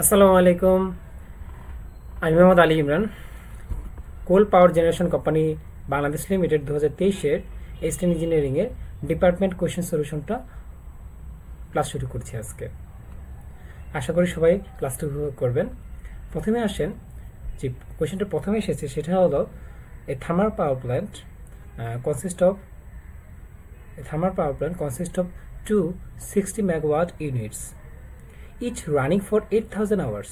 আসসালামু আলাইকুম। আমি Mohammad Ali Imran. Coal power generation company Bangladesh limited 2023-এর এসটেন ইঞ্জিনিয়ারিংয়ের ডিপার্টমেন্ট কোয়েশ্চেন সলিউশনটা ক্লাস শুরু করছি আজকে। আশা করি সবাই ক্লাসটা উপভোগ করবেন। প্রথমে আসেন, যে কোয়েশ্চেনটা প্রথমে এসেছে সেটা হলো a thermal power plant consist of two 60 megawatt units, each running for 8,000 hours,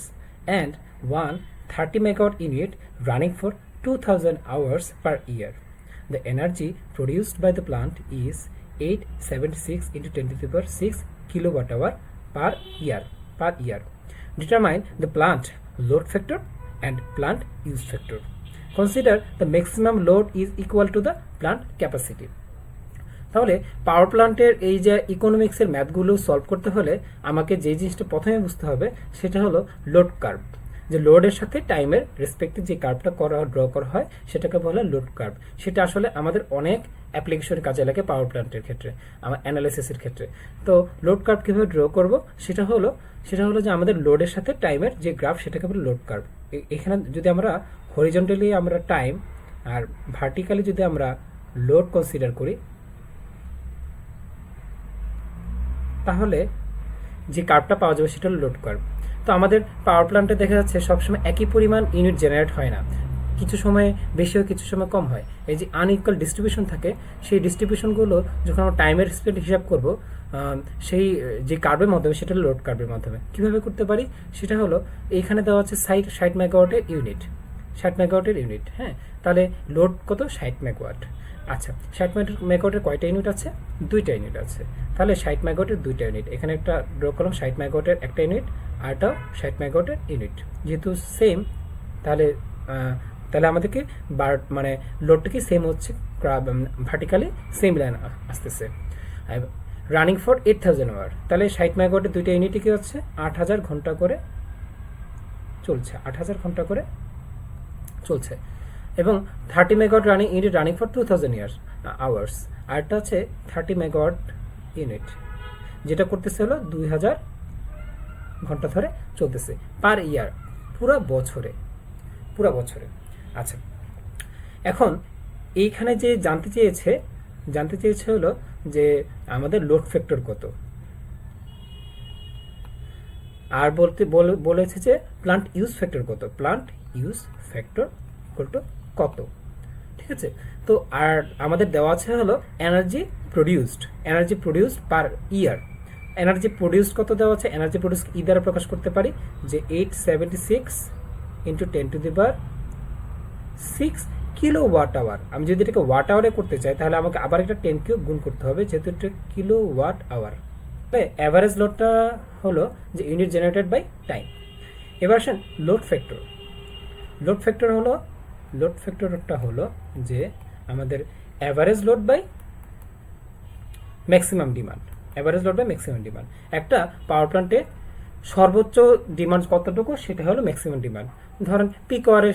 and one 30 megawatt unit running for 2,000 hours per year. The energy produced by the plant is 876 into 10 to the power 6 kilowatt hour per year. Determine the plant load factor and plant use factor. Consider the maximum load is equal to the plant capacity. তাহলে পাওয়ার প্ল্যান্টের এই যে ইকোনমিক্সের ম্যাথগুলো solve করতে হলে আমাকে যে জিনিসটা প্রথমে বুঝতে হবে সেটা হলো লোড কার্ভ। যে লোডের সাথে টাইমের রেসপেক্টে যে কার্ভটা ড্র করা হয় সেটাকে বলা হয় লোড কার্ভ। সেটা আসলে আমাদের অনেক অ্যাপ্লিকেশন কাজে লাগে পাওয়ার প্ল্যান্টের ক্ষেত্রে, আমার অ্যানালাইসিসের ক্ষেত্রে। তো লোড কার্ভ কীভাবে ড্র করব সেটা হলো যে আমাদের লোডের সাথে টাইমের যে গ্রাফ সেটাকে বলে লোড কার্ভ। এখানে যদি আমরা হরিজন্টালি আমরা টাইম আর ভার্টিক্যালি যদি আমরা লোড কনসিডার করি তাহলে যে কার্ভটা পাওয়া যাবে সেটা হলো লোড কার্ভ। তো আমাদের পাওয়ার প্ল্যান্টে দেখা যাচ্ছে সবসময় একই পরিমাণ ইউনিট জেনারেট হয় না, কিছু সময় বেশি হয় কিছু সময় কম হয়। এই যে আনইকুয়াল ডিস্ট্রিবিউশন থাকে, সেই ডিস্ট্রিবিউশনগুলো যখন আমরা টাইমের স্পেড হিসাব করব সেই যে কার্ভের মাধ্যমে সেটা হলো লোড কার্ভের মাধ্যমে। কীভাবে করতে পারি সেটা হলো এইখানে দেওয়া আছে 60 মেগাওয়াটের ইউনিট, 60 মেগাওয়াটের ইউনিট। হ্যাঁ, তাহলে লোড কত? 60 মেগাওয়াট। আচ্ছা, 60 মেগাওয়াটের কয়টা ইউনিট আছে? দুইটা ইউনিট আছে। তাহলে 60 মেগাওয়াটের দুইটা ইউনিট, এখানে একটা ড্র করলাম 60 মেগাওয়াটের একটা ইউনিট, আরটাও 60 মেগাওয়াটের ইউনিট। যেহেতু সেম তাহলে আমাদেরকে মানে লোডটা কি সেম হচ্ছে, ভার্টিক্যালি সেম লাইন আসতেছে। রানিং ফর 8,000 আওয়ার, তাহলে 60 মেগাওয়াটের দুইটা ইউনিটই কি হচ্ছে 8,000 ঘন্টা করে চলছে, 8,000 ঘন্টা করে চলছে। এবং 30 megawatt unit running for 2,000 hours, আরটা হচ্ছে 30 মেগাওয়াট ইউনিট যেটা করতেছে হলো 2,000 ঘন্টা ধরে চলতেছে পার ইয়ার, পুরো বছরে। আচ্ছা, এখন এইখানে যে জানতে চেয়েছে হলো যে আমাদের লোড ফ্যাক্টর কত, আর বলেছে যে প্লান্ট ইউজ ফ্যাক্টর কত, plant use factor equal to কত। ঠিক আছে, তো আর আমাদের দেওয়া আছে হলো এনার্জি প্রডিউসড পার ইয়ার। এনার্জি প্রডিউসড কত দেওয়া আছে? এনার্জি প্রডিউস ই দ্বারা প্রকাশ করতে পারি যে 876 into 10 to the power 6 kilowatt hour. আমি যদি এটাকে ওয়াট আওয়ারে করতে চাই তাহলে আমাকে আবার একটা 10 কিউব গুণ করতে হবে, যেহেতু এটা কিলো ওয়াট আওয়ার। অ্যাভারেজ লোডটা হলো যে ইউনিট জেনারেটেড বাই টাইম। এবার আসেন লোড ফ্যাক্টরটা হলো যে আমাদের average load by maximum demand. একটা পাওয়ার প্ল্যান্টে সর্বোচ্চ ডিমান্ড কতটুকু সেটা হলো ম্যাক্সিমাম ডিমান্ড। ধরেন পিক আওয়ারে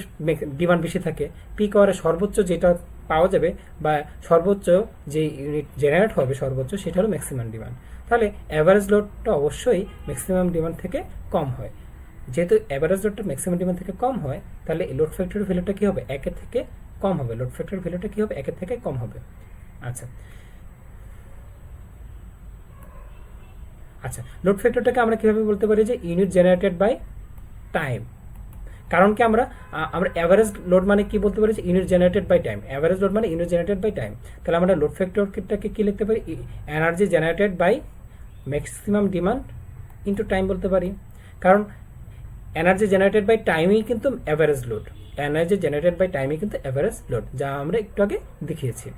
ডিমান্ড বেশি থাকে, পিক আওয়ারে সর্বোচ্চ যেটা পাওয়া যাবে বা সর্বোচ্চ যে ইউনিট জেনারেট হবে সর্বোচ্চ সেটা হলো ম্যাক্সিমাম ডিমান্ড। তাহলে অ্যাভারেজ লোডটা অবশ্যই ম্যাক্সিমাম ডিমান্ড থেকে কম হয়। যেহেতু অ্যাভারেজ লোডটা ম্যাক্সিমাম ডিমান্ড থেকে কম হয় তাহলে লোড ফ্যাক্টরের ভ্যালুটা কী হবে? 1 থেকে কম হবে। আচ্ছা, লোড ফ্যাক্টরটাকে আমরা কীভাবে বলতে পারি? যে ইউনিট জেনারেটেড বাই টাইম। কারণ কি আমরা অ্যাভারেজ লোড মানে কি বলতে পারি? Unit generated by time. Average load মানে ইউনিট জেনারেটেড বাই টাইম। তাহলে আমরা লোড ফ্যাক্টরটাকে কি লিখতে পারি? Energy generated by maximum demand into time বলতে পারি। কারণ এনার্জি জেনারেটেড বাই টাইমই কিন্তু অ্যাভারেজ লোড, যা আমরা একটু আগে দেখিয়েছি।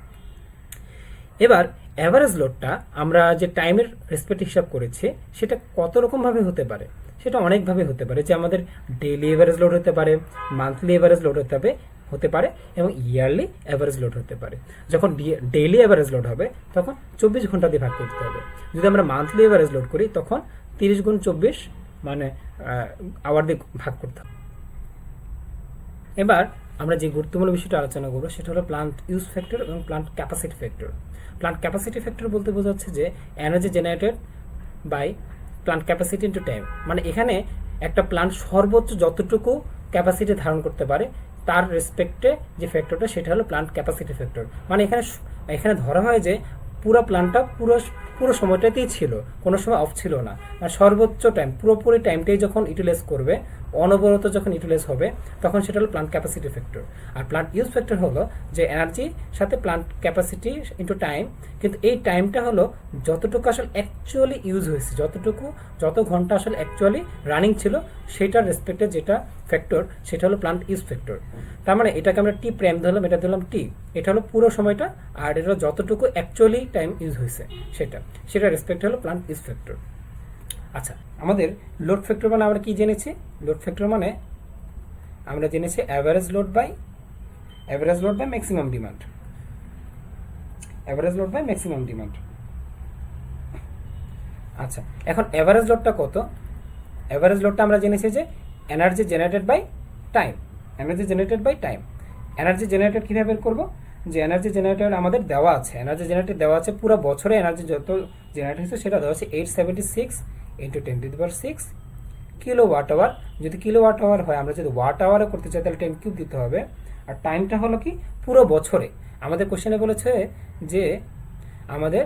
এবার অ্যাভারেজ লোডটা আমরা যে টাইমের রেসপেক্ট হিসাব করেছি সেটা কত রকমভাবে হতে পারে? সেটা অনেকভাবে হতে পারে। যে আমাদের ডেইলি অ্যাভারেজ লোড হতে পারে, মান্থলি অ্যাভারেজ লোড হতে পারে এবং ইয়ারলি অ্যাভারেজ লোড হতে পারে। যখন ডেইলি অ্যাভারেজ লোড হবে তখন 24 ঘন্টা দিয়ে ভাগ করতে হবে। যদি আমরা মান্থলি অ্যাভারেজ লোড করি তখন 30 গুণ 24 মানে আওয়ার দিয়ে ভাগ করতে হবে। এবার আমরা যে গুরুত্বপূর্ণ বিষয়টা আলোচনা করবো সেটা হলো প্লান্ট ইউজ ফ্যাক্টর এবং plant capacity factor. Plant capacity factor বলতে বোঝাচ্ছে যে energy generated by plant capacity into time. মানে এখানে একটা প্লান্ট সর্বোচ্চ যতটুকু ক্যাপাসিটি ধারণ করতে পারে তার রেসপেক্টে যে ফ্যাক্টরটা সেটা হলো প্লান্ট ক্যাপাসিটি ফ্যাক্টর। মানে এখানে ধরা হয় যে পুরো প্ল্যানটা পুরো সময়টাতেই ছিল, কোনো সময় অফ ছিল না। আর সর্বোচ্চ টাইম পুরোপুরি টাইমটাই যখন ইউটিলাইজ করবে, অনবরত যখন ইউটিলাইজ হবে, তখন সেটা হলো প্ল্যান্ট ক্যাপাসিটি ফ্যাক্টর। আর প্ল্যান্ট ইউজ ফ্যাক্টর হলো যে এনার্জির সাথে প্ল্যান্ট ক্যাপাসিটি ইন্টু টাইম, কিন্তু এই টাইমটা হলো যতটুকু আসলে অ্যাকচুয়ালি ইউজ হয়েছে, যত ঘন্টা আসলে অ্যাকচুয়ালি রানিং ছিল সেটার রেসপেক্টে যেটা ফ্যাক্টর সেটা হলো প্ল্যান্ট ইউজ ফ্যাক্টর। তার মানে এটাকে আমরা টি প্রাইম ধরলাম, এটা ধরলাম টি, এটা হলো পুরো সময়টা, আর এটা যতটুকু অ্যাকচুয়ালি টাইম ইউজ হয়েছে সেটা রেসপেক্ট হলো প্ল্যান্ট ইউজ ফ্যাক্টর। আচ্ছা, আমাদের লোড ফ্যাক্টর মানে আমরা কি জেনেছি? লোড ফ্যাক্টর মানে আমরা জেনেছি average load by maximum demand. Average load by maximum demand. আচ্ছা, এখন অ্যাভারেজ লোডটা কত? অ্যাভারেজ লোডটা আমরা জেনেছি যে energy generated by time. Energy generated by time. Energy generated কীভাবে বের করবো? যে এনার্জি জেনারেটেড আমাদের দেওয়া আছে, এনার্জি জেনারেটেড দেওয়া আছে পুরো বছরে এনার্জি যত জেনারেট হয়েছে সেটা দেওয়া আছে 876 ইন্টু 10⁶ কিলো ওয়াট আওয়ার। যদি কিলো ওয়াট আওয়ার হয়, আমরা যদি ওয়াট আওয়ারে করতে চাই তাহলে 10³ দিতে হবে। আর টাইমটা হলো কি পুরো বছরে। আমাদের কোশ্চেনে বলেছে যে আমাদের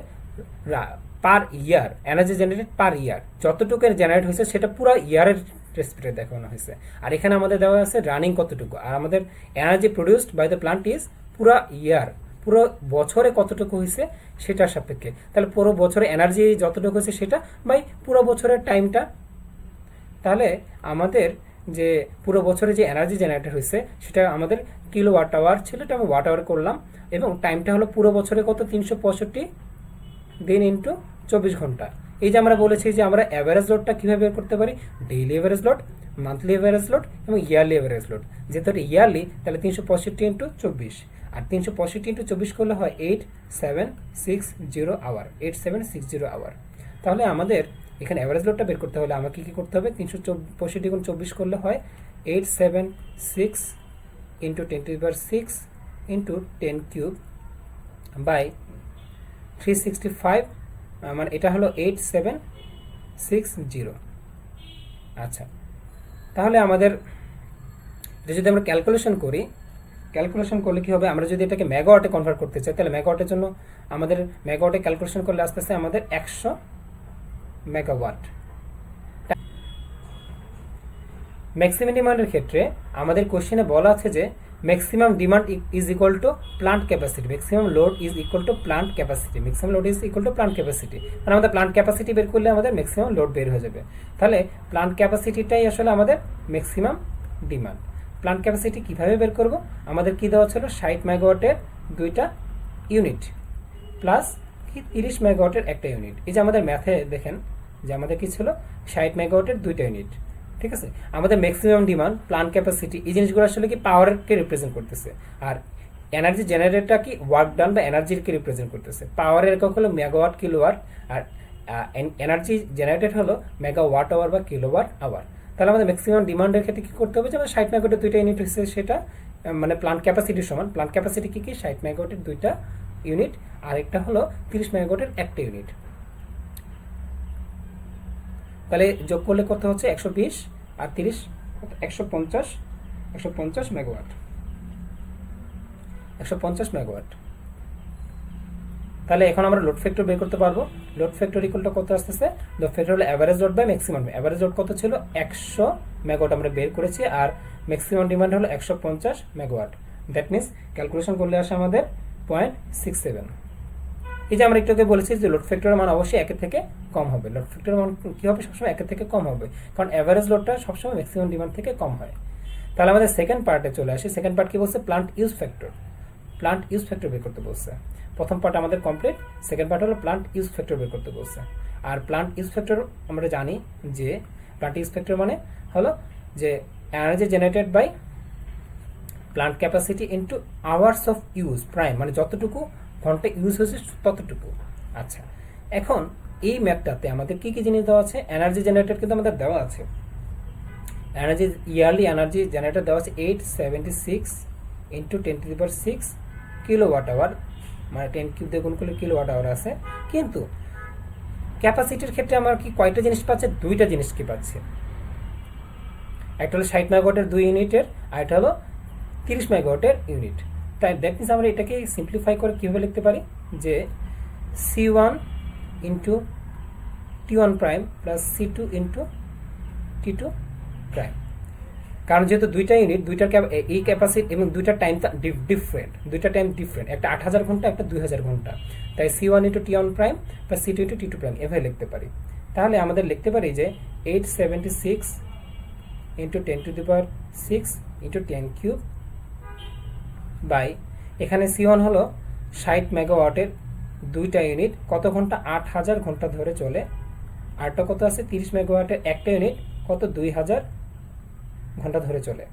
পার ইয়ার এনার্জি জেনারেটেড পার ইয়ার যতটুকু জেনারেট হয়েছে সেটা পুরো ইয়ারের রেসপেক্টে দেখানো হয়েছে। আর এখানে আমাদের দেওয়া আছে রানিং কতটুকু, আর আমাদের energy produced by the plant is পুরো ইয়ার, পুরো বছরে কতটুকু হয়েছে সেটার সাপেক্ষে। তাহলে পুরো বছরে এনার্জি যতটুকু হয়েছে সেটা বাই পুরো বছরের টাইমটা। তাহলে আমাদের যে পুরো বছরে যে এনার্জি জেনারেটেড হয়েছে সেটা আমাদের কিলো ওয়াট আওয়ার ছিল, এটা আমি ওয়াট আওয়ার করলাম, এবং টাইমটা হলো পুরো বছরে কত 365 দিন ইন্টু 24 ঘন্টা। এই যে আমরা বলেছি যে আমরা অ্যাভারেজ লোডটা কীভাবে বের করতে পারি? Daily average load, monthly average load এবং ইয়ারলি অ্যাভারেজ লোড। যেহেতু ইয়ারলি তাহলে 365 ইন্টু 24, আর 365 ইন্টু 24 করলে হয় 8760 আওয়ার, 8760 আওয়ার। তাহলে আমাদের এখানে অ্যাভারেজ লোডটা বের করতে হলে আমাকে কী করতে হবে? 365 গুণ 24 করলে হয় 876 ইন্টু 10⁶ ইন্টু 10³ বাই 365, মানে এটা হলো 8760। আচ্ছা, তাহলে আমাদের এটা যদি আমরা ক্যালকুলেশন করলে কি হবে? আমরা যদি এটাকে মেগাওয়াটে কনভার্ট করতে চাই তাহলে মেগাওয়াটের জন্য আমাদের মেগাওয়াটে ক্যালকুলেশন করলে আস্তে আস্তে আমাদের 100 মেগাওয়াট। ম্যাক্সিমাম ডিমান্ডের ক্ষেত্রে আমাদের কোশ্চেনে বলা আছে যে maximum demand is equal to plant capacity, maximum load is equal to plant capacity, maximum load is equal to plant capacity. মানে আমাদের প্লান্ট ক্যাপাসিটি বের করলে আমাদের ম্যাক্সিমাম লোড বের হয়ে যাবে। তাহলে প্লান্ট ক্যাপাসিটিটাই আসলে আমাদের ম্যাক্সিমাম ডিমান্ড। প্লান্ট ক্যাপাসিটি কীভাবে বের করব? আমাদের কী দেওয়া ছিল? 60 মেগাওয়াটের 2টা ইউনিট প্লাস কি 30 মেগাওয়াটের একটা ইউনিট। এই যে আমাদের ম্যাথে দেখেন যে আমাদের কি ছিল? 60 মেগাওয়াটের 2টা ইউনিট, ঠিক আছে। আমাদের ম্যাক্সিমাম ডিমান্ড, প্লান্ট ক্যাপাসিটি, এই জিনিসগুলো আসলে কি পাওয়ারকে রিপ্রেজেন্ট করতেছে, আর এনার্জি জেনারেটরটা কি ওয়ার্ক ডান বা এনার্জিকে রিপ্রেজেন্ট করতেছে। পাওয়ারের একক হলো মেগাওয়াট কিলোওয়াট, আর এনার্জি জেনারেটেড হলো মেগাওয়াট আওয়ার বা কিলোওয়াট আওয়ার। তাহলে আমাদের ম্যাক্সিমাম ডিমান্ডের ক্ষেত্রে কি করতে হবে? যে আমাদের 60 মেগাওয়াটের 2টা ইউনিট হচ্ছে সেটা মানে প্লান্ট ক্যাপাসিটির সমান। প্লান্ট ক্যাপাসিটি কি 60 মেগাওয়াটের 2টা ইউনিট, আর একটা হলো 30 মেগাওয়াটের একটা ইউনিট। তাহলে যোগ করলে কত হচ্ছে? 120 আর 30 150 মেগাওয়াট, 150 মেগাওয়াট। তাহলে এখন আমরা লোড ফ্যাক্টর বের করতে পারবো। লোড ফ্যাক্টর ইকুয়ালটা কত আসতেছে? লোড ফ্যাক্টর হলো average load by maximum. Average load কত ছিল? 100 মেগাওয়াট আমরা বের করেছি, আর ম্যাক্সিমাম ডিমান্ড হলো 150 মেগাওয়াট। দ্যাট মিনস ক্যালকুলেশন করলে আসে আমাদের 0.67। এই যে আমরা একটু আগে বলেছি যে লোড ফ্যাক্টরের মান অবশ্যই 1 থেকে কম হবে। লোড ফ্যাক্টরের মান কী হবে? সবসময় 1 থেকে কম হবে, কারণ অ্যাভারেজ লোডটা সবসময় ম্যাক্সিমাম ডিমান্ড থেকে কম হয়। তাহলে আমাদের সেকেন্ড পার্টে চলে আসি। সেকেন্ড পার্ট কি বলছে? Plant use factor. Plant use factor বের করতে বলছে। প্রথম পার্ট আমাদের কমপ্লিট, সেকেন্ড পার্ট হলো প্লান্ট ইউজ ফ্যাক্টর বের করতে বলছে। আর প্লান্ট ইউজ ফ্যাক্টর আমরা জানি যে প্লান্ট ইউজ ফ্যাক্টর মানে হলো যে energy generated by plant capacity into hours of use prime, মানে যতটুকু ঘন্টা ইউজ হয়েছে ততটুকু। আচ্ছা, এখন এই ম্যাথটাতে আমাদের কি কি জিনিস দেওয়া আছে? এনার্জি জেনারেটেড কিন্তু আমাদের দেওয়া আছে। এনার্জি ইয়ারলি এনার্জি জেনারেটর দেওয়া আছে 876 ইন্টু 10⁶ কিলোওয়াট আওয়ার, মানে 10³ দিয়ে গুণ করলে কিলোওয়াট আওয়ার আছে। কিন্তু ক্যাপাসিটির ক্ষেত্রে আমার কি কয়টা জিনিস পাচ্ছে? 2টা জিনিস কি পাচ্ছে? একটা হলো 60 মেগাওয়াটের 2 ইউনিটের, আর একটা হলো 30 মেগাওয়াটের ইউনিট। তাই দ্যাট মিনস আমরা এটাকে সিম্পলিফাই করে কীভাবে লিখতে পারি যে C1 into T1 prime plus C2 into T2 prime. কারণ যেহেতু দুইটা ইউনিট, দুইটার এই ক্যাপাসিটি এবং দুইটার টাইম ডিফারেন্ট, একটা 8000 ঘন্টা, একটা 2000 ঘন্টা, তাই C1 into T1 prime plus C2 into T2 prime এভাবে লিখতে পারি। তাহলে আমাদের লিখতে পারি যে 876 into 10 to the power 6 into 10 cube by, এখানে C1 হলো 60 মেগাওয়াটের দুইটা ইউনিট, কত ঘন্টা? 8000 ঘন্টা ধরে চলে। আরটা কত আছে? 30 মেগাওয়াটের একটা ইউনিট, কত? 2000 ঘন্টা ধরে চলে।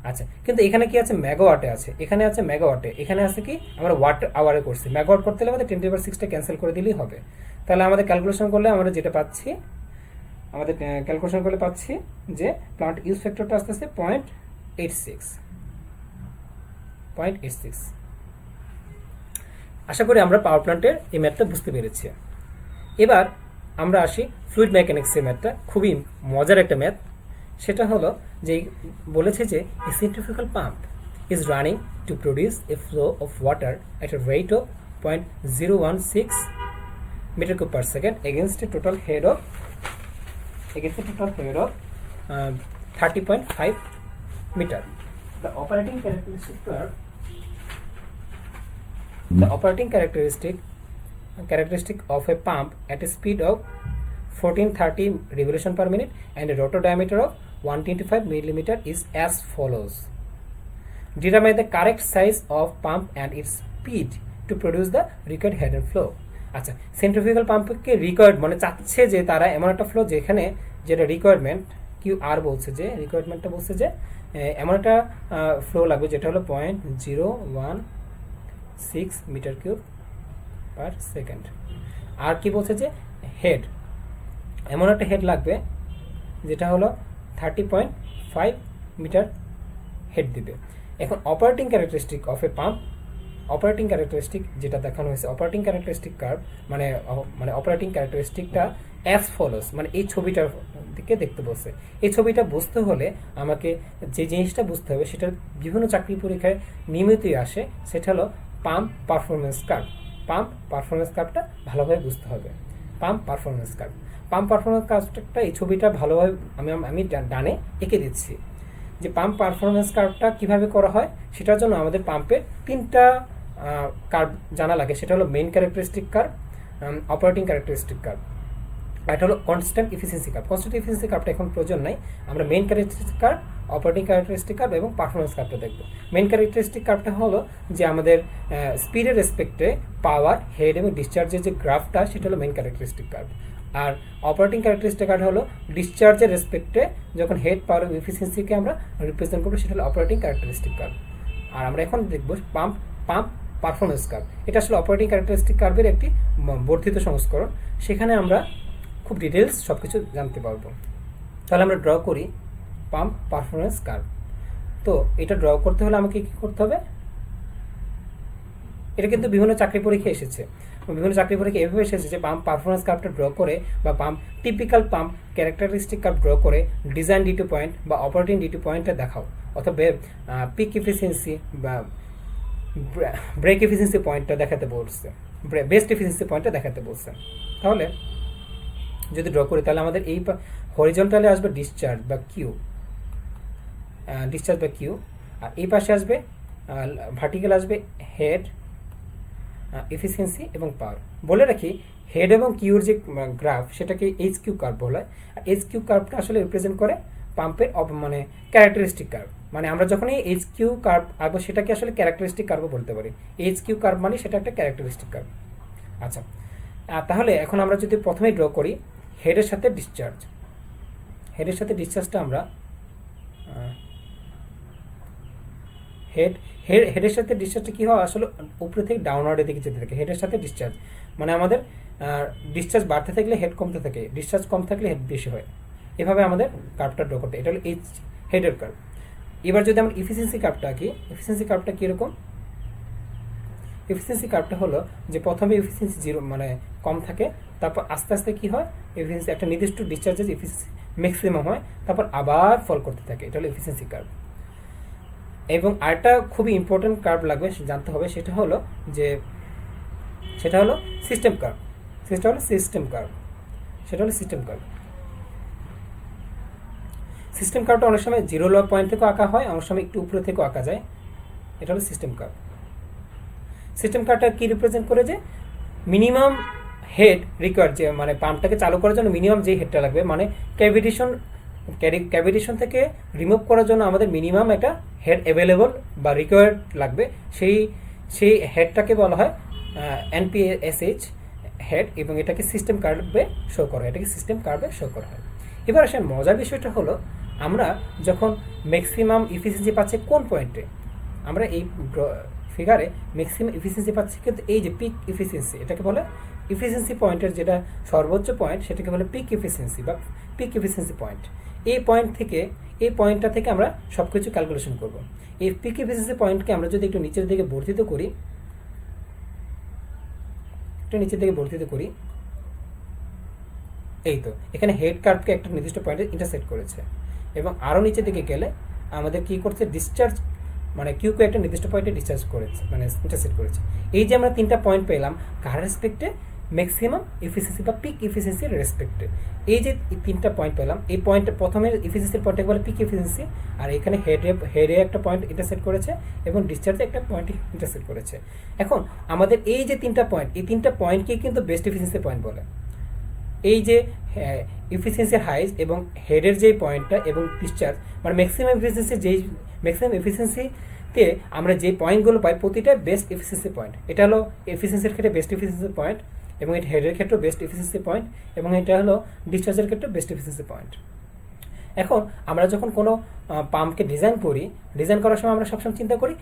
আচ্ছা, কিন্তু এখানে কি আছে? মেগাওয়াটে আছে, এখানে আছে মেগাওয়াটে, এখানে আছে কি? আমরা ওয়াট আওয়ারে করছি। মেগাওয়াট করতে হলে আমাদের 10⁻6টা ক্যান্সেল করে দিলেই হবে। তাহলে আমাদের ক্যালকুলেশন করলে আমরা যেটা পাচ্ছি, যে প্লান্ট ইউজ ফ্যাক্টরটা আসতেছে 0.86। আশা করি আমরা পাওয়ার প্ল্যান্টের এই ম্যাথটা বুঝতে পেরেছি। এবার আমরা আসি ফ্লুইড মেকানিক্সের ম্যাথটা, খুবই মজার একটা ম্যাথ। সেটা হলো যে বলেছে যে a centrifugal pump is running to produce a flow of water at a rate of 0.016 meter cube per second against a total head of 30.5 meter. The operating characteristic of a pump at a speed of 1430 revolution per minute and a rotor diameter of 125 millimeter is as follows. Determine the correct size of pump and its speed to produce the required head and flow. আচ্ছা, centrifugal পাম্পকে required মানে চাচ্ছে যে তারা এমন একটা flow যেখানে যেটা requirement QR বলছে, যে রিকোয়ারমেন্টটা বলছে যে এমন একটা ফ্লো লাগবে যেটা হলো 0.016 মিটার কিউব পার সেকেন্ড। আর কি বলছে যে হেড, এমন একটা হেড লাগবে যেটা হলো 30.5 মিটার হেড দিবে। এখন operating characteristic of a pump, operating characteristic যেটা দেখানো হয়েছে, অপারেটিং ক্যারেক্টারিস্টিক কার্ভ মানে অপারেটিং ক্যারেক্টারিস্টিকটা অ্যাজ ফলোস, মানে এই ছবিটার দিকে দেখতে বলছে। এই ছবিটা বুঝতে হলে আমাকে যে জিনিসটা বুঝতে হবে সেটা বিভিন্ন চাকরি পরীক্ষায় নিয়মিতই আসে, সেটা হলো pump performance curve. Pump performance কার্ভটা ভালোভাবে বুঝতে হবে। পাম্প পারফরমেন্স কার্ভটা এই ছবিটা ভালোভাবে আমি ডানে এঁকে দিচ্ছি। যে পাম্প পারফরমেন্স কার্ভটা কিভাবে করা হয় সেটার জন্য আমাদের পাম্পের 3টা কার্ভ জানা লাগে। সেটা হলো main characteristic curve, operating characteristic curve, এটা হলো constant efficiency curve. Constant efficiency কার্ভটা এখন প্রয়োজন নাই, আমরা main characteristic curve, operating characteristic curve এবং পারফরমেন্স কার্ভটা দেখব। মেইন ক্যারেক্টারিস্টিক কার্ভটা হলো যে আমাদের স্পিডের রেসপেক্টে পাওয়ার, হেড এবং ডিসচার্জের যে গ্রাফটা সেটা হলো মেইন ক্যারেক্টারিস্টিক কার্ভ। আর অপারেটিং ক্যারেক্টারিস্টিক কার্ভ হলো ডিসচার্জের রেসপেক্টে যখন হেড, পাওয়ার এবং এফিসিয়েন্সিকে আমরা রিপ্রেজেন্ট করবো, সেটা হলো অপারেটিং ক্যারেক্টারিস্টিক কার্ভ। আর আমরা এখন দেখব পাম্প পারফরমেন্স কার্ভ। এটা আসলে অপারেটিং ক্যারেক্টারিস্টিক কার্ভের একটি বর্ধিত সংস্করণ, সেখানে আমরা খুব ডিটেলস সব কিছু জানতে পারবো। তাহলে আমরা ড্র করি পাম্প পারফরমেন্স কার্ভ। তো এটা ড্র করতে হলে আমাকে কী করতে হবে? এটা কিন্তু বিভিন্ন চাকরি পরীক্ষায় এসেছে, এভাবে এসেছে যে পাম্প পারফরমেন্স কার্ভটা ড্র করে বা pump typical pump characteristic curve draw করে ডিজাইন D2 পয়েন্ট বা অপারেটিং D2 পয়েন্টটা দেখাও, অথবা পিক এফিসিয়েন্সি বা ব্রেক এফিসিয়েন্সি পয়েন্টটা দেখাতে বলছে, বেস্ট এফিসিয়েন্সি পয়েন্টটা দেখাতে বলছে। তাহলে যদি ড্র করি তাহলে আমাদের এই হরিজন্টালে আসবে ডিসচার্জ বা কিউ, আর এই পাশে আসবে ভার্টিক্যাল আসবে হেড, এফিসিয়েন্সি এবং পাওয়ার। বলে রাখি হেড এবং কিউর যে গ্রাফ সেটাকে HQ কার্ভ বলা হয়। আর HQ কার্ভটা আসলে রিপ্রেজেন্ট করে পাম্পের মানে ক্যারেক্টারিস্টিক কার্ভ। মানে আমরা যখন এই HQ কার্ভ আঁকবো সেটাকে আসলে ক্যারেক্টারিস্টিক কার্ভও বলতে পারি। HQ কার্ভ মানে সেটা একটা ক্যারেক্টারিস্টিক কার্ভ। আচ্ছা, তাহলে এখন আমরা যদি প্রথমেই ড্র করি হেডের সাথে ডিসচার্জটা আমরা হেডের সাথে ডিসচার্জটা কী হয়? আসলে উপরে থেকে ডাউনওয়ার্ডের দিকে যেতে থাকে হেডের সাথে ডিসচার্জ। মানে আমাদের ডিসচার্জ বাড়তে থাকলে হেড কমতে থাকে, ডিসচার্জ কম থাকলে হেড বেশি হয়। এভাবে আমাদের কার্ভটা ড্র করতে, এটা হলো হেডের কার্ভ। এবার যদি আমরা এফিসিয়েন্সি কার্ভটা আঁকি, এফিসিয়েন্সি কার্ভটা কীরকম? এফিসিয়েন্সি কার্ভটা হলো যে প্রথমে এফিসিয়েন্সি 0 মানে কম থাকে, তারপর আস্তে আস্তে কি হয়, এফিসিয়েন্সি একটা নির্দিষ্ট ডিসচার্জের এফিসিয়েন্সি ম্যাক্সিমাম হয়, তারপর আবার ফল করতে থাকে। এটা হলো এফিসিয়েন্সি কার্ভ। এবং আরেকটা খুবই ইম্পর্টেন্ট কার্ভ লাগবে জানতে হবে, সেটা হলো সিস্টেম কার্ভ। সেটা হলো সিস্টেম কার্ভ। সিস্টেম কার্ভটা অনেক সময় জিরো লগ পয়েন্ট থেকেও আঁকা হয়, অনেক সময় একটু উপরে থেকেও আঁকা যায়। এটা হলো সিস্টেম কার্ভ। সিস্টেম কার্ভটা কি রিপ্রেজেন্ট করে, যে মিনিমাম হেড রিকোয়ার্ড, যে মানে পাম্পটাকে চালু করার জন্য মিনিমাম যে হেডটা লাগবে, মানে ক্যাভিটেশন থেকে রিমুভ করার জন্য আমাদের মিনিমাম একটা হেড অ্যাভেলেবল বা রিকোয়ার্ড লাগবে, সেই হেডটাকে বলা হয় NPSH হেড, এবং এটাকে সিস্টেম কার্ভে শো করা হয়। এবার আসেন মজার বিষয়টা হলো, আমরা যখন ম্যাক্সিমাম ইফিসিয়েন্সি পাচ্ছি কোন পয়েন্টে, আমরা এই ফিগারে ম্যাক্সিমাম ইফিসিয়েন্সি পাচ্ছি কিন্তু এই যে পিক ইফিসিয়েন্সি, এটাকে বলে ইফিসিয়েন্সি পয়েন্টের যেটা সর্বোচ্চ পয়েন্ট, সেটাকে বলে পিক ইফিসিয়েন্সি বা পিক ইফিসিয়েন্সি পয়েন্ট। এই পয়েন্টটা থেকে আমরা সব কিছু ক্যালকুলেশন করব। এই পিক ইফিসিয়েন্সি পয়েন্টকে আমরা যদি একটু নিচের দিকে বর্ধিত করি, এই তো এখানে হেড কার্ভকে একটা নির্দিষ্ট পয়েন্টে ইন্টারসেক্ট করেছে, এবং আরও নিচের দিকে গেলে আমাদের কি করছে, ডিসচার্জ মানে কিউকে একটা নির্দিষ্ট পয়েন্টে ডিসচার্জ করেছে, মানে ইন্টারসেক্ট করেছে। এই যে আমরা 3টা পয়েন্ট পেলাম, কার রেসপেক্টে, ম্যাক্সিমাম এফিসিয়েন্সি বা পিক এফিসিয়েন্সির রেসপেক্টে। এই যে 3টা পয়েন্ট পেলাম, এই পয়েন্ট প্রথমে এফিসিয়েন্সির পয়েন্টটাকে বলে পিক এফিসিয়েন্সি, আর এখানে হেডে একটা পয়েন্ট ইন্টারসেক্ট করেছে এবং ডিসচার্জে একটা পয়েন্ট ইন্টারসেক্ট করেছে। এখন আমাদের এই যে 3টা পয়েন্ট, এই 3টা পয়েন্টকে কিন্তু বেস্ট এফিসিয়েন্সি পয়েন্ট বলে। এই যে এফিসিয়েন্সির হাইজ এবং হেডের যে পয়েন্টটা এবং ডিসচার্জ, মানে ম্যাক্সিমাম এফিসিয়েন্সিতে আমরা যে পয়েন্টগুলো পাই, প্রতিটা বেস্ট এফিসিয়েন্সি পয়েন্ট। এটা হলো এফিসিয়েন্সির ক্ষেত্রে বেস্ট এফিসিয়েন্সি পয়েন্ট, এবং এটা হেডের ক্ষেত্রে বেস্ট এফিসিয়েন্সি পয়েন্ট, এবং এটা হলো ডিসচার্জের ক্ষেত্রে বেস্ট এফিসিয়েন্সি পয়েন্ট। এখন আমরা যখন কোনো পাম্পকে ডিজাইন করার সময় আমরা সবসময় চিন্তা করি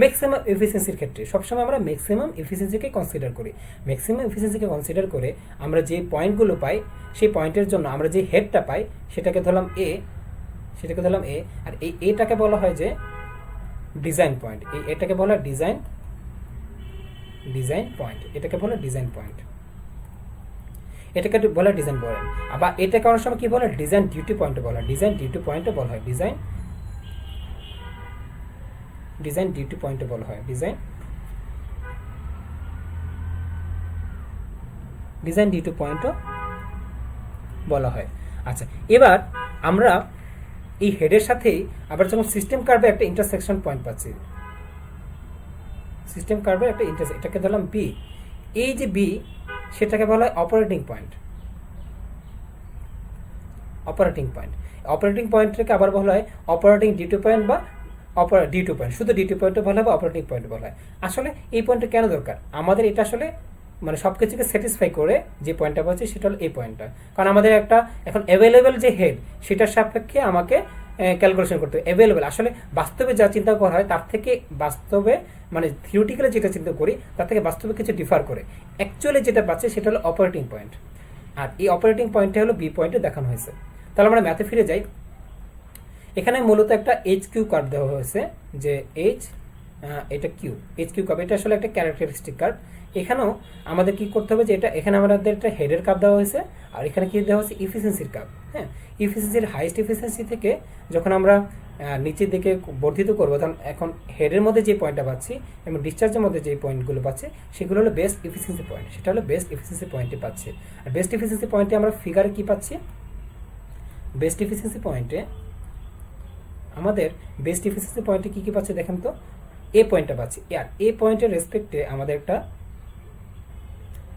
ম্যাক্সিমাম এফিসিয়েন্সির ক্ষেত্রে, সবসময় আমরা ম্যাক্সিমাম এফিসিয়েন্সিকে কনসিডার করি। ম্যাক্সিমাম এফিসিয়েন্সিকে কনসিডার করে আমরা যে পয়েন্টগুলো পাই, সেই পয়েন্টের জন্য আমরা যে হেডটা পাই সেটাকে ধরলাম এ, আর এই এটাকে বলা হয় যে ডিজাইন পয়েন্ট। এটাকে বলা হয় ডিজাইন পয়েন্ট। এটাকে বলা ডিজাইন পয়েন্ট। আবার এটাকে অনেক সময় কি বলে, ডিজাইন ডিউটি পয়েন্ট বলা হয়। ডিজাইন ডিউটি পয়েন্টও বলা হয়। ডিজাইন ডিউটি পয়েন্ট বলা হয়। ডিজাইন ডিউটি পয়েন্টও বলা হয়। আচ্ছা, এবার আমরা এই হেডের সাথেই আবার যখন সিস্টেম কার্ভে একটা ইন্টারসেকশন পয়েন্ট পাচ্ছি, এটাকে ধরলাম বি। এই যে বি, সেটাকে বলা হয় অপারেটিং পয়েন্ট। অপারেটিং পয়েন্টটাকে আবার বলা হয় অপারেটিং ডিউটি পয়েন্ট বা ডিউটি পয়েন্ট। শুধু ডিউটি পয়েন্টও বলা হয় বা অপারেটিং পয়েন্ট বলা হয়। আসলে এই পয়েন্টটা কেন দরকার আমাদের, এটা আসলে মানে সব কিছুকে স্যাটিসফাই করে যে পয়েন্টটা পাচ্ছি সেটা হলো এই পয়েন্টটা। কারণ আমাদের একটা এখন অ্যাভেলেবেল যে হেড, সেটার সাপেক্ষে আমাকে ক্যালকুলেশন করতে হবে। অ্যাভেলেবেল আসলে বাস্তবে যা চিন্তা করা হয় তার থেকে বাস্তবে, মানে থিওরিটিক্যালি যেটা চিন্তা করি তার থেকে বাস্তবে কিছু ডিফার করে। অ্যাকচুয়ালি যেটা পাচ্ছে সেটা হলো অপারেটিং পয়েন্ট, আর এই অপারেটিং পয়েন্টটা হলো বি পয়েন্টে দেখানো হয়েছে। তাহলে আমরা ম্যাথে ফিরে যাই। এখানে মূলত একটা HQ কার্ভ দেওয়া হয়েছে, যে এটা HQ কার্ভ, এটা আসলে একটা ক্যারেক্টারিস্টিক কার্ভ। এখানেও আমাদের কি করতে হবে, যে এখানে আমাদের একটা হেডের কার্ভ দেওয়া হয়েছে, আর এখানে কি দেওয়া হয়েছে, ইফিসিয়েন্সির কার্ভ। হ্যাঁ, ইফিসিয়েন্সির হাইস্ট ইফিসিয়েন্সি থেকে যখন আমরা নিচের দিকে বর্ধিত করবো, তখন এখন হেডের মধ্যে যে পয়েন্টটা পাচ্ছি এবং ডিসচার্জের মধ্যে যে পয়েন্টগুলো পাচ্ছি, সেগুলো হলো বেস্ট এফিসিয়েন্সি পয়েন্ট। সেটা হলো বেস্ট এফিসিয়েন্সি পয়েন্টে পাচ্ছি। আর বেস্ট এফিসিয়েন্সি পয়েন্টে আমরা ফিগারে কি পাচ্ছি, বেস্ট এফিসিয়েন্সি পয়েন্টে আমাদের কি পাচ্ছি দেখেন তো, এ পয়েন্টটা পাচ্ছি। আর এ পয়েন্টের রেসপেক্টে আমাদের একটা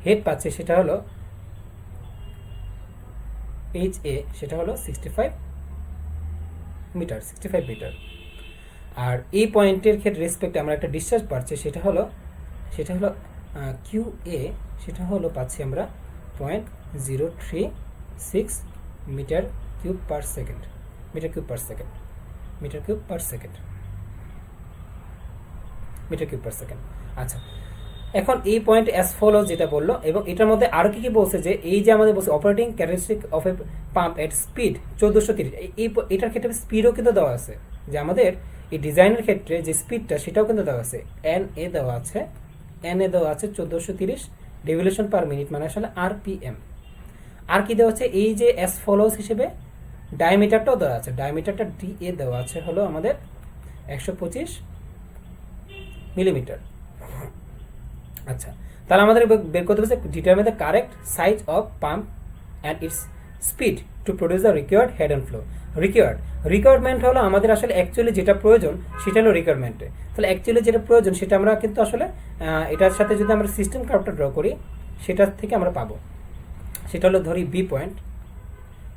হেড পাচ্ছে, সেটা হলো HA, সেটা হলো 65 মিটার। আর এই পয়েন্টের ক্ষেত্রে রেসপেক্টে আমরা একটা ডিসচার্জ পাচ্ছি, সেটা হলো QA, সেটা হলো পাচ্ছি আমরা 0.036 মিটার কিউব পার সেকেন্ড। আচ্ছা, এখন এই পয়েন্ট অ্যাজ ফলো যেটা বললো, এবং এটার মধ্যে আরো কি বলছে, যে এই যে আমাদের বলছে operating characteristic of a pump at speed 1430, এটার ক্ষেত্রে স্পিডও কিন্তু দেওয়া আছে, যে আমাদের এই ডিজাইনের ক্ষেত্রে যে স্পিডটা সেটাও কিন্তু দেওয়া আছে। NA দেওয়া আছে 1430 রিভলিউশন পার মিনিট মানে আসলে আরপিএম। আর কি দেওয়া আছে, এই যে এস ফলোস হিসেবে ডায়ামিটারটাও দেওয়া আছে, ডায়ামিটারটা ডিএ দেওয়া আছে হলো আমাদের 125 মিলিমিটার। আচ্ছা, তাহলে আমাদের বের করতে হবে determine the correct size of pump and it's speed to produce the required head and flow. Requirement হলো আমাদের আসলে অ্যাকচুয়ালি যেটা প্রয়োজন সেটা হলো রিকোয়ারমেন্টে। তাহলে অ্যাকচুয়ালি যেটা প্রয়োজন সেটা আমরা কিন্তু আসলে এটার সাথে যদি আমরা সিস্টেম কার্ভটা ড্র করি সেটার থেকে আমরা পাবো, সেটা হলো ধরি বি পয়েন্ট।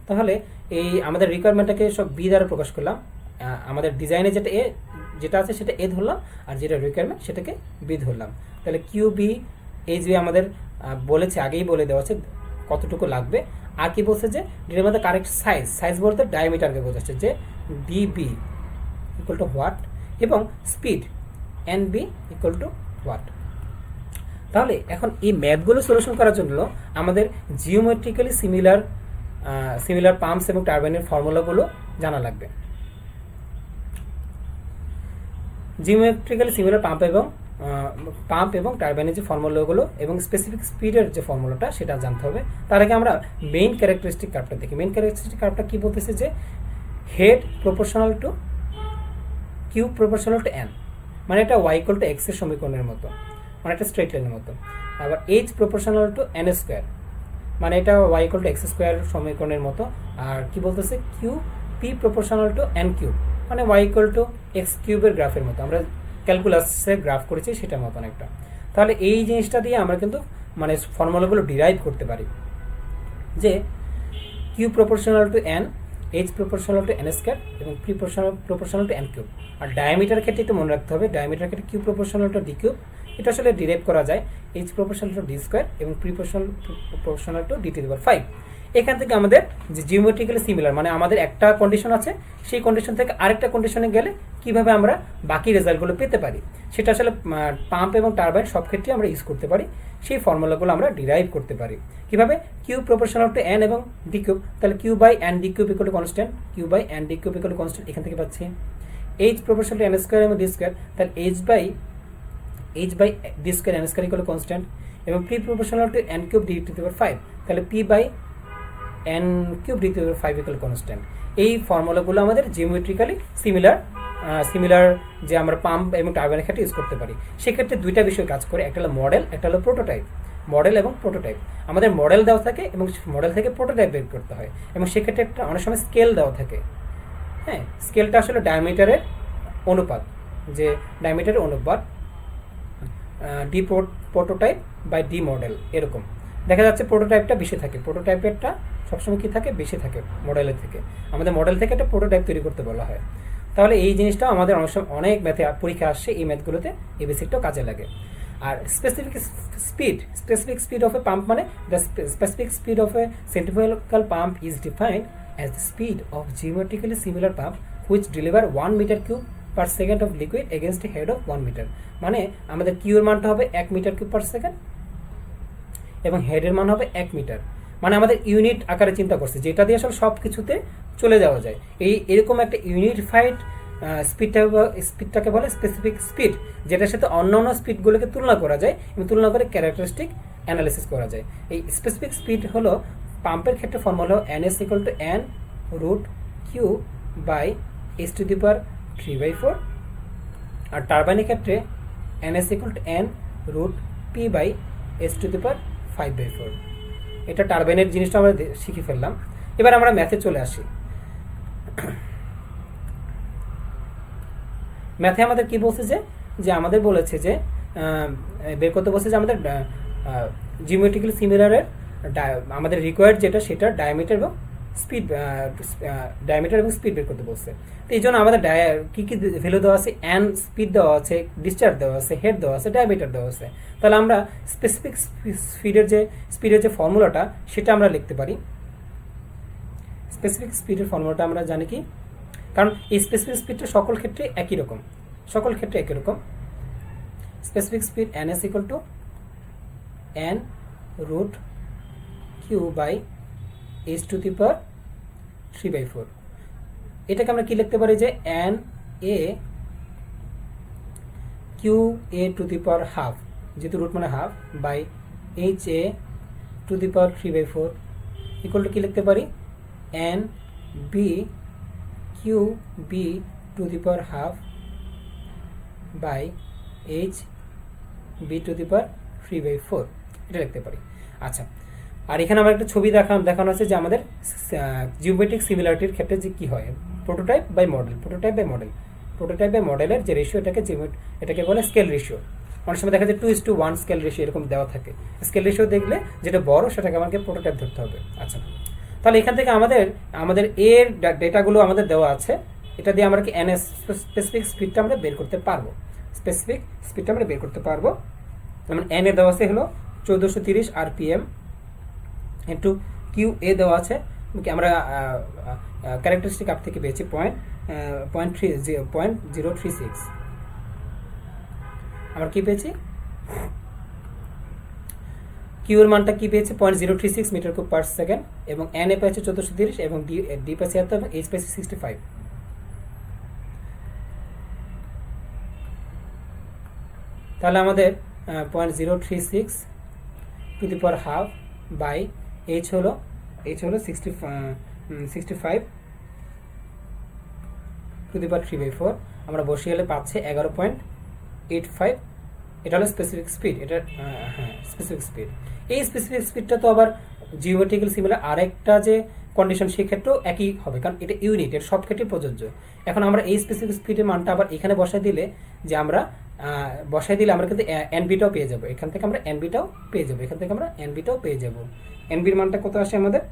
তাহলে এই আমাদের রিকোয়ারমেন্টটাকে সব বি দ্বারা প্রকাশ করলাম, আমাদের ডিজাইনে যেটা আছে সেটা এ ধরলাম, আর যেটা রিকোয়ারমেন্ট সেটাকে বি ধরলাম। তাহলে কিউ বি এই যে আমাদের বলেছে, আগেই বলে দেওয়া আছে কতটুকু লাগবে। আর কি বলছে যে এর মধ্যে কারেক্ট সাইজ বলতে ডায়ামিটারকে বোঝাচ্ছে যে ডিবি ইকুয়াল টু হোয়াট, এবং speed NB equal to what. তাহলে এখন এই ম্যাথগুলো সলিউশন করার জন্য আমাদের জিওমেট্রিক্যালি সিমিলার পাম্পস এবং টারবাইনের ফর্মুলাগুলো জানা লাগবে। জিওমেট্রিক্যালি সিমিলার পাম্প এবং টারবাইনের যে ফর্মুলাগুলো এবং স্পেসিফিক স্পিডের যে ফর্মুলাটা সেটা জানতে হবে। তার আগে আমরা মেইন ক্যারেক্টারিস্টিক কার্ভটা দেখি। মেইন ক্যারেক্টারিস্টিক কার্ভটা কি বলতেছে যে head proportional to Q proportional to N, মানে এটা ওয়াই ইকুয়াল টু এক্স এর সমীকরণের মতো, মানে একটা স্ট্রেট লাইনের মতো। আবার H proportional to N square, মানে এটা Y equal to X square সমীকরণের মতো। আর কি বলতেছে Q P proportional to N cube, মানে ওয়াই ইকুয়াল টু এক্স কিউবের গ্রাফের মতো, আমরা ক্যালকুলাসে গ্রাফ করেছি সেটার মতন একটা। তাহলে এই জিনিসটা দিয়ে আমরা কিন্তু মানে ফর্মুলাগুলো ডিরাইভ করতে পারি যে Q proportional to N, H proportional to N square এবং P proportional to N cube. আর ডায়ামিটার ক্ষেত্রে একটু মনে রাখতে হবে, ডায়ামিটার ক্ষেত্রে Q proportional to D cube, এটা আসলে ডিরাইভ করা যায় H proportional to D square এবং P proportional to D to the power 5। এখান থেকে আমাদের যে জিওমেট্রিক্যালি সিমিলার, মানে আমাদের একটা কন্ডিশন আছে, সেই কন্ডিশন থেকে আরেকটা কন্ডিশনে গেলে কিভাবে আমরা বাকি রেজাল্টগুলো পেতে পারি সেটা আসলে পাম্প এবং টারবাইন সব ক্ষেত্রে আমরা ইউজ করতে পারি। সেই ফর্মুলাগুলো আমরা ডিরাইভ করতে পারি কিভাবে, কিউ প্রপোর্শনাল টু এন এবং ডি কিউব, তাহলে Q by N D cube equal to constant, Q by N D cube equal to constant এখান থেকে পাচ্ছি। H proportional to N square এবং ডি স্কোয়ার, তাহলে H by D square N square equal to constant, এবং P proportional to N cube D to the power 5, তাহলে P by N cube D to the power 5 equal constant. এই ফর্মুলাগুলো আমাদের geometrically similar যে আমরা pump এবং টারবাইনের ক্ষেত্রে use করতে পারি। সেক্ষেত্রে দুইটা বিষয় কাজ করে, একটা হলো মডেল, একটা হলো প্রোটোটাইপ। মডেল এবং প্রোটোটাইপ, আমাদের মডেল দেওয়া থাকে এবং মডেল থেকে প্রোটোটাইপ বের করতে হয়, এবং সেক্ষেত্রে একটা অনেক সময় স্কেল দেওয়া থাকে। হ্যাঁ, স্কেলটা আসলে ডায়ামিটারের অনুপাত, যে ডায়ামিটারের অনুপাত D prototype by D model, এরকম দেখা যাচ্ছে। প্রোটোটাইপটা বেশি থাকে, প্রোটোটাইপেরটা সবসময় কি থাকে, বেশি থাকে মডেলের থেকে। আমাদের মডেল থেকে একটা প্রোটোটাইপ তৈরি করতে বলা হয়। তাহলে এই জিনিসটাও আমাদের অনেক সময় অনেক ম্যাথে পরীক্ষা আসছে, এই ম্যাথগুলোতে এই বেসিকটাও কাজে লাগে। আর specific speed of a pump, মানে the specific speed of a centrifugal pump is defined as the speed of geometrically similar pump which deliver 1 metre cube per second of liquid against a head of 1 metre. মানে আমাদের কিউর মানটা হবে 1 metre cube per second এবং হেডের মান হবে 1 metre. মানে আমাদের unit আকারে চিন্তা করছে, যেটা দিয়ে আসলে সব কিছুতে চলে যাওয়া যায়। এরকম একটা ইউনিফাইড স্পিডটাকে বলে স্পেসিফিক স্পিড, যেটার সাথে অন্যান্য স্পিডগুলোকে তুলনা করা যায় এবং তুলনা করে ক্যারেক্টারিস্টিক অ্যানালিসিস করা যায়। এই স্পেসিফিক স্পিড হলো পাম্পের ক্ষেত্রে ফর্মুলা হলো N S equal to N root Q by S to the power 3/4, আর টারবাইনের ক্ষেত্রে N S equal to N root P by S to the power 5/4। এটা টারবাইনের জিনিসটা আমরা শিখে ফেললাম। এবার আমরা ম্যাথে চলে আসি। ম্যাথে আমাদের কি বলছে যে আমাদের বলেছে যে বের করতে বলছে যে আমাদের জিওমেট্রিক্যালি সিমিলারের আমাদের রিকোয়ার্ড যেটা সেটা ডায়ামিটার এবং স্পিড বের করতে বলছে। তো এই জন্য আমাদের কি কি ভ্যালু দেওয়া আছে, এন স্পিড দেওয়া আছে, ডিসচার্জ দেওয়া আছে, হেড দেওয়া আছে, ডায়ামিটার দেওয়া আছে। তাহলে আমরা স্পেসিফিক স্পিডের যে ফর্মুলাটা সেটা আমরা লিখতে পারি। স্পেসিফিক স্পিডের ফর্মুলাটা আমরা জানি কি, কারণ এই স্পেসিফিক স্পিডটা সকল ক্ষেত্রে একই রকম। Specific speed N S equal to N root Q by H to the power 3/4। এটাকে আমরা কি লিখতে পারি যে N A Q A to the power half, যেহেতু রুট মানে half, by H A to the power 3/4 equal to কি লিখতে পারি, N B Q B to the power half by H B to the power 3/4, এটা লিখতে পারি। আচ্ছা, আর এখানে আমার একটা ছবি দেখানো আছে যে আমাদের জিওমেট্রিক সিমিলারিটির ক্ষেত্রে যে কি হয়, প্রোটোটাইপ বাই মডেলের যে রেশিও এটাকে বলে স্কেল রেশিও। অনেক সময় দেখা যায় 2:1 স্কেল রেশিও এরকম দেওয়া থাকে। স্কেল রেশিও দেখলে যেটা বড় সেটাকে আমাকে প্রোটোটাইপ ধরতে হবে। আচ্ছা, তাহলে এখান থেকে আমাদের এর ডেটাগুলো আমাদের দেওয়া আছে, এটা দিয়ে আমরা কি স্পেসিফিক স্পিডটা আমরা বের করতে পারবো। যেমন এন এ দেওয়া আছে হলো 1430 RPM ইন্টু কিউ এ দেওয়া আছে, আমরা ক্যারেক্টারিস্টিক আপ থেকে পেয়েছি 0.036। আমরা কি পেয়েছি, কিউ এর মানটা কি পেয়েছি 0.036 মিটার কিউব পার সেকেন্ড, এবং এন এ পেয়েছে 1430 এবং ডি পেয়েছে এত এবং এইচ পেয়েছে 65। তাহলে আমাদের 0.036 to the power half by H হলো 65 টু দি পাওয়ার 3/4, আমরা বসিয়ে হলে পাচ্ছে 11.85। এটা হলো স্পেসিফিক স্পিড, স্পেসিফিক স্পিড। এই স্পেসিফিক স্পিডটা তো আবার জিওমেট্রিক্যাল সিমিলার আরেকটা যে কন্ডিশন সেক্ষেত্রেও একই হবে, কারণ এটা ইউনিট, এর সব ক্ষেত্রে প্রযোজ্য। এখন আমরা এই স্পেসিফিক স্পিডের মানটা আবার এখানে বসাই দিলে আমরা কিন্তু এনবিটাও পেয়ে যাবো, এখান থেকে আমরা এনবিটাও পেয়ে যাবো। এনবির মানটা কত আসে আমাদের,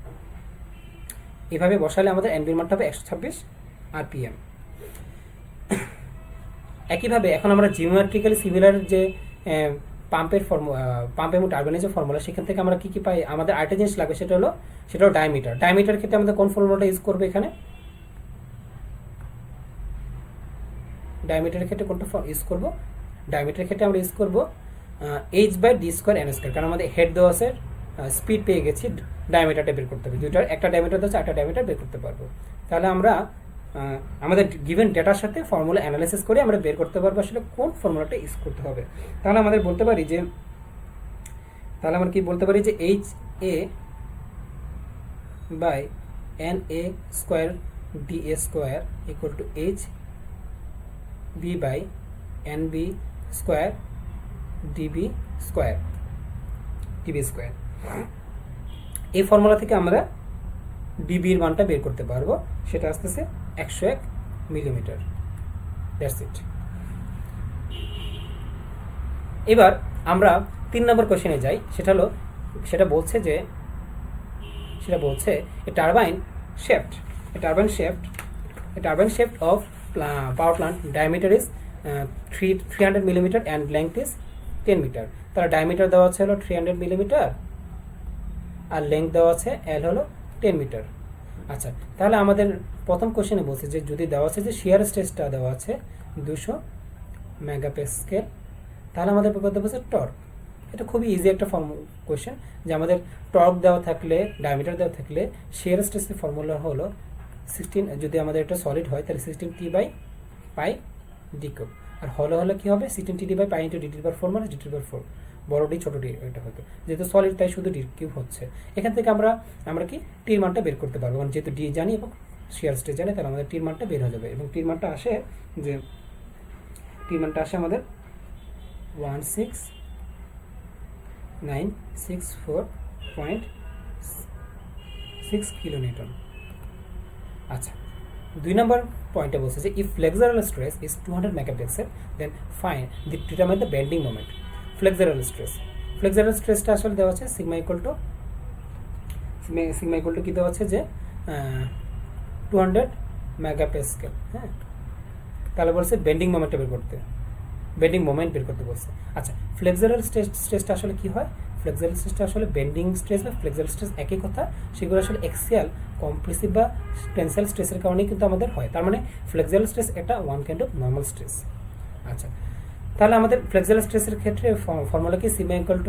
এভাবে বসালে আমাদের এনবির মানটা হবে 126 RPM। একইভাবে এখন আমরা জিওমেট্রিক্যালি সিমিলার যে পাম্প এবং টারবাইনের যে ফর্মুলা, সেখান থেকে আমরা কি পাই, আমাদের আরেকটা জিনিস লাগবে, সেটা হলো ডায়ামিটার ক্ষেত্রে আমাদের কোন ফর্মুলাটা ইউজ করবো, এখানে ডায়ামিটারের ক্ষেত্রে কোনটা ইউজ করবো, ডায়ামিটারের ক্ষেত্রে আমরা ইউজ করবো h/d²n², কারণ আমাদের হেড দেওয়া আছে, স্পিড পেয়ে গেছি, ডায়ামিটারটা বের করতে হবে, দুইটার একটা ডায়ামিটার দেওয়া আছে, একটা ডায়ামিটার বের করতে পারবো। তাহলে আমরা আমাদের গিভেন ডেটার সাথে ফর্মুলা অ্যানালাইসিস করে আমরা বের করতে পারবো আসলে কোন ফর্মুলাটা ইউজ করতে হবে। তাহলে আমরা কি বলতে পারি যে H A by N A square B A square equal to H B by N B square DB square. এই ফর্মুলা থেকে আমরা ডিবির মানটা বের করতে পারবো, সেটা আসতেছে 101 মিলিমিটার। That's it. এবার আমরা 3 নম্বর কোশ্চেনে যাই, সেটা বলছে a turbine shaft of power plant diameter is 300 millimeter and length is 10 meter। তার ডায়ামিটার দেওয়া আছে হলো 300 মিলিমিটার আর লেংথ দেওয়া আছে L হলো 10 মিটার। আচ্ছা, তাহলে আমাদের প্রথম কোশ্চেনে বলছে যে যদি দেওয়া আছে যে শিয়ার স্ট্রেসটা দেওয়া আছে 200 মেগাপ্যাসকেল, তাহলে আমাদের করতে বলছে টর্ক। এটা খুবই ইজি একটা কোশ্চেন, যে আমাদের টর্ক দেওয়া থাকলে, ডায়ামিটার দেওয়া থাকলে শিয়ার স্ট্রেসের ফর্মুলা হলো 16, যদি আমাদের এটা সলিড হয় তাহলে 16T/π d কিউব, আর হলে কি হবে 16T/π × d⁴ মানে d⁴, বড় ডি ছোট ডি এটা হতো, যেহেতু সলিড তাই শুধু ডি কিউব হচ্ছে। এখান থেকে আমরা কি টির মানটা বের করতে পারবো, কারণ যেহেতু ডি জানি এবং শিয়ার স্ট্রেস জানি, তাহলে আমাদের টির মানটা বের হয়ে যাবে। এবং টির মানটা আসে আমাদের 16964.6 কিলোনিউটন। আচ্ছা, 2 নম্বর পয়েন্টে বলছে যে if flexural stress is 200 megapascal then find the determine the bending moment। flexural স্ট্রেসটা আসলে দেওয়া আছে সিগমা ইকুয়াল টু কি দেওয়া আছে যে 200 মেগাপ্যাসকেল। হ্যাঁ, তাহলে বলছে বেন্ডিং মোমেন্ট বের করতে বলছে। আচ্ছা, ফ্লেক্সুরাল স্ট্রেসটা আসলে কি হয়, ফ্লেক্সুরাল স্ট্রেসটা আসলে বেন্ডিং স্ট্রেস বা ফ্লেক্সুরাল স্ট্রেস একই কথা, সেগুলো আসলে এক্সিয়াল, কম্প্রেসিভ বা টেনসাইল স্ট্রেসের কারণেই কিন্তু আমাদের হয়। তার মানে ফ্লেক্সুরাল স্ট্রেস এটা one kind of normal stress. আচ্ছা, তাহলে আমাদের ফ্লেক্সুরাল স্ট্রেসের ক্ষেত্রে ফর্মুলা কি, sigma equal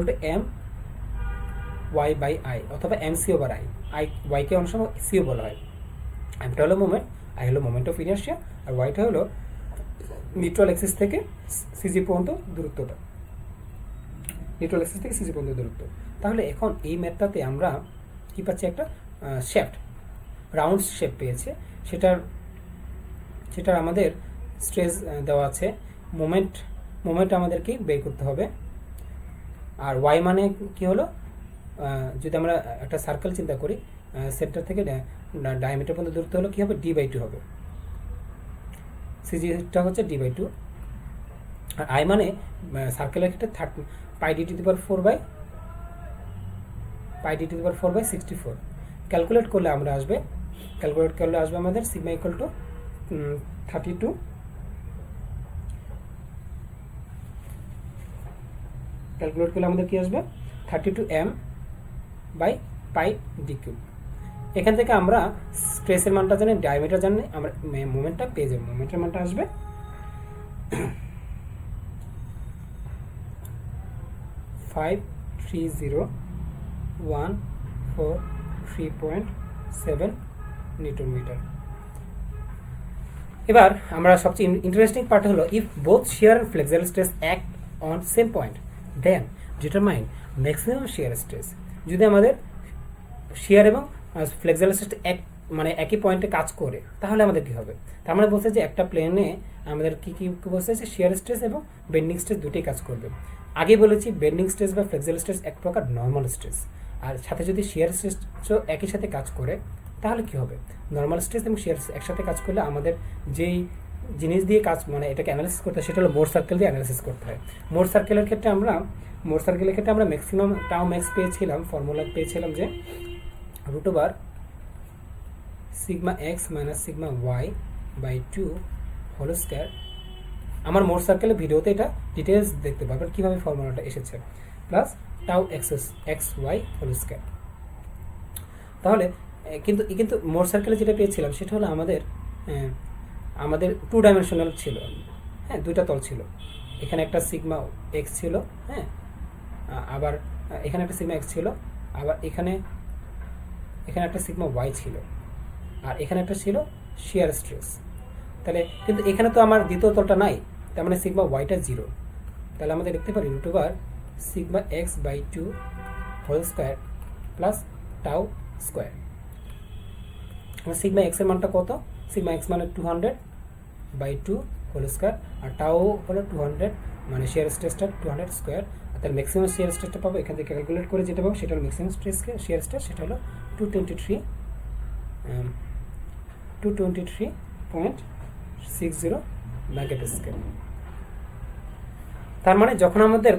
to M Y by I অথবা এম সি ওভার আই ওয়াইকে অনেক সময় সিও বলা হয়। এমটা হলো মোমেন্ট, আই হলো মোমেন্ট অফ ইনার্শিয়া, আর ওয়াইটা হলো নিউট্রাল অ্যাক্সিস থেকে সিজি পর্যন্ত দূরত্বটা। নিউট্রাল অ্যাক্সিস থেকে সিজি পর্যন্ত দূরত্ব। তাহলে এখন এই ম্যাথটাতে আমরা কি পাচ্ছি, একটা শেপ, রাউন্ড শেপ পেয়েছে, সেটার আমাদের স্ট্রেস দেওয়া আছে, মোমেন্ট আমাদেরকে বের করতে হবে। আর ওয়াই মানে কি হলো, যদি আমরা একটা সার্কেল চিন্তা করি, সেন্টার থেকে ডায়ামিটার পর্যন্ত দূরত্ব হলো কি হবে, d/2 হবে, সিজিটা হচ্ছে d/2। আর আই মানে সার্কেলের ক্ষেত্রে πd⁴/64। ক্যালকুলেট করলে আসবে আমাদের সিগমা ইকুয়াল টু 32, ক্যালকুলেট করলে আমাদের কি আসবে 32m/πd³। এখান থেকে আমরা স্ট্রেসের মানটা জানি, ডায়ামিটার জানি, আমরা মোমেন্টটা পেয়ে যাবো। মোমেন্টের মানটা আসবে 530,143.7 নিউটন মিটার। এবার আমরা সবচেয়ে ইন্টারেস্টিং পার্ট হলো, if both shear and flexible stress act on same point then determine maximum shear stress. যদি আমাদের শিয়ার এবং ফ্লেক্সিবল স্ট্রেস একই পয়েন্টে কাজ করে, তাহলে আমাদের কি হবে? তার মানে বলছে যে একটা প্লেনে আমাদের কি বলছে যে শিয়ার স্ট্রেস এবং বেন্ডিং স্ট্রেস দুটোই কাজ করবে। আগে বলেছি বেন্ডিং স্ট্রেস বা ফ্লেক্সিবল স্ট্রেস এক প্রকার নর্মাল স্ট্রেস, আর সাথে যদি শিয়ার স্ট্রেসও একই সাথে কাজ করে তাহলে কি হবে? নর্মাল স্ট্রেস এবং শিয়ার একসাথে কাজ করলে আমাদের যেই জিনিস দিয়ে কাজ এটাকে অ্যানালাইসিস করতে হয় সেটা হলো মোর সার্কেল দিয়ে অ্যানালাইসিস করতে হয়। মোর সার্কেলের ক্ষেত্রে আমরা ম্যাক্সিমাম টাউ ম্যাক্স পেয়েছিলাম, ফর্মুলা পেয়েছিলাম যে √/σx - σy/2 হোল স্কয়ার। আমার মোর সার্কেলের ভিডিওতে এটা ডিটেলস দেখতে পাবেন কিভাবে ফর্মুলাটা এসেছে, plus tau xy whole square. তাহলে কিন্তু মোর সার্কেলে যেটা পেয়েছিলাম সেটা হলো আমাদের 2 ডাইমেনশনাল ছিল, হ্যাঁ, দুইটা তল ছিল। এখানে একটা সিগমা এক্স ছিল, হ্যাঁ, আবার এখানে একটা সিগমা এক্স ছিল, আবার এখানে একটা সিগমা ওয়াই ছিল, আর এখানে একটা ছিল শিয়ার স্ট্রেস। তাহলে কিন্তু এখানে তো আমার দ্বিতীয় তলটা নাই, তার মানে সিগমা ওয়াইটা 0। তাহলে আমাদের লিখতে পারি √σx/2 whole square plus tau square. Sigma X এর মানটা কত? সিগমা এক্স মানে 200/2 হোল স্কয়ার, আর টাউ হলো 200, মানে শিয়ার স্ট্রেসটা 200 স্কয়ার। আর তার ম্যাক্সিমাম শিয়ার স্ট্রেসটা পাবো এখান থেকে ক্যালকুলেট করে, যেটা পাবো সেটা হলো ম্যাক্সিমাম শিয়ার স্ট্রেস, সেটা হলো 223.60 মেগাপাস্কেল। তার মানে যখন আমাদের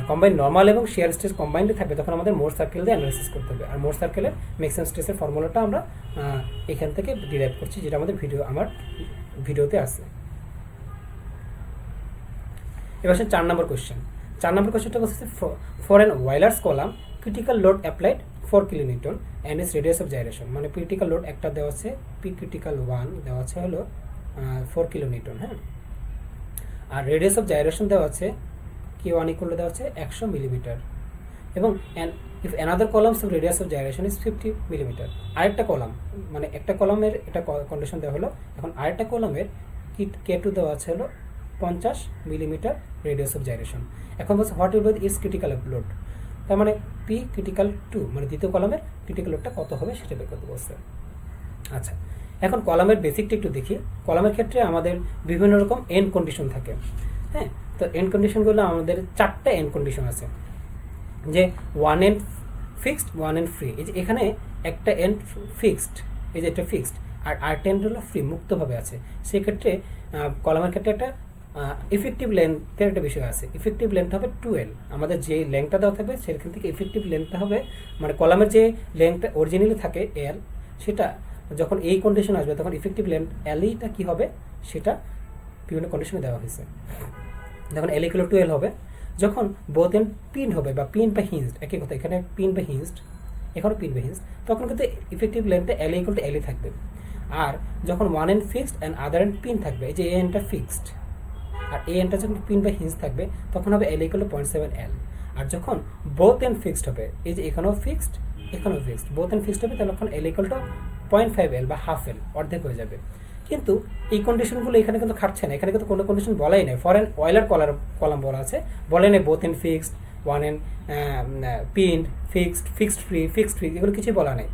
কম্বাইন্ড নর্মাল এবং শিয়ার স্ট্রেস কম্বাইন্ড থাকবে তখন আমাদের মোর সার্কেল দিয়ে অ্যানালাইসিস করতে হবে। আর মোর সার্কেলের ম্যাক্সিমাম স্ট্রেসের ফর্মুলাটা আমরা এখান থেকে ডিরাইভ করছি, যেটা আমাদের ভিডিওতে আছে। এবার 4 নম্বর কোয়েশ্চেন। 4 নম্বর কোয়েশ্চেনটা বলছে for an ওয়াইলার্স column critical load applied 4 kilonewton and it's radius of gyration. মানে ক্রিটিক্যাল লোড একটা দেওয়া আছে, পি ক্রিটিক্যাল 1 দেওয়া আছে হলো 4 কিলোনিউটন, হ্যাঁ, আর রেডিয়াস অফ জাইরেশন দেওয়া আছে K1 ইকুয়াল দেওয়া আছে 100 মিলিমিটার, এবং if another columns of radius of gyration is 50 millimetre. আরেকটা কলাম, মানে একটা কলামের এটা কন্ডিশন দেওয়া হলো, এখন আরেকটা কলামের K2 দেওয়া আছে হলো 50 মিলিমিটার রেডিয়াস অফ জাইরেশন। এখন বলছে what will be is critical load. তার মানে P ক্রিটিক্যাল 2 মানে দ্বিতীয় কলামের ক্রিটিক্যাল লোডটা কত হবে সেটা বের করতে বলছে। আচ্ছা, এখন কলামের বেসিকটা একটু দেখি। কলামের ক্ষেত্রে আমাদের বিভিন্ন রকম এন্ড কন্ডিশন থাকে, হ্যাঁ। তো এন্ড কন্ডিশনগুলো আমাদের 4টা এন্ড কন্ডিশন আছে, যে 1 এন্ড ফিক্সড, 1 এন্ড ফ্রি। এই যে এখানে একটা এন্ড ফিক্সড, এই যে এটা ফিক্সড, আর আরেকটা এন্ড হলো ফ্রি, মুক্তভাবে আছে। সেক্ষেত্রে কলামের ক্ষেত্রে একটা ইফেক্টিভ লেন্থের একটা বিষয় আছে। ইফেক্টিভ লেন্থ হবে 2L। আমাদের যে লেন্থটা দেওয়া থাকবে সেখান থেকে ইফেক্টিভ লেন্থটা হবে, মানে কলামের যে লেন্থটা অরিজিনালি থাকে L, সেটা যখন এই কন্ডিশন আসবে তখন ইফেক্টিভ লেন্থ L-টা কি হবে সেটা বিভিন্ন কন্ডিশনে দেওয়া হয়েছে। যখন L = 2L হবে, যখন বোথ এন্ড পিন হবে বা পিন বা হিঞ্জড, একই কথা, এখানে পিন বা হিঞ্জড, এখানে পিন বা হিঞ্জড, তখন কিন্তু ইফেক্টিভ লেন্থটা L = L থাকবে। আর যখন 1 end fixed and other end pin থাকবে, এই যে এ এন্ডটা ফিক্সড আর এ এন্ডটা যখন পিন বা হিঞ্জ থাকবে তখন হবে L = 0.7L। আর যখন বোথ এন্ড ফিক্সড হবে, এই যে এখানেও ফিক্সড এখানেও ফিক্সড, বোথ এন্ড ফিক্সড হবে, তখন L = 0.5L বা হাফ L, অর্ধেক হয়ে যাবে। কিন্তু এই কন্ডিশনগুলো এখানে কিন্তু খাটছে না, এখানে কিন্তু কোনো কন্ডিশন বলাই নেই। ফর অ্যান অয়েলার কলাম বলা আছে, বলে নেই both in fixed, one in pin, fixed free, এগুলো কিছুই বলা নেই।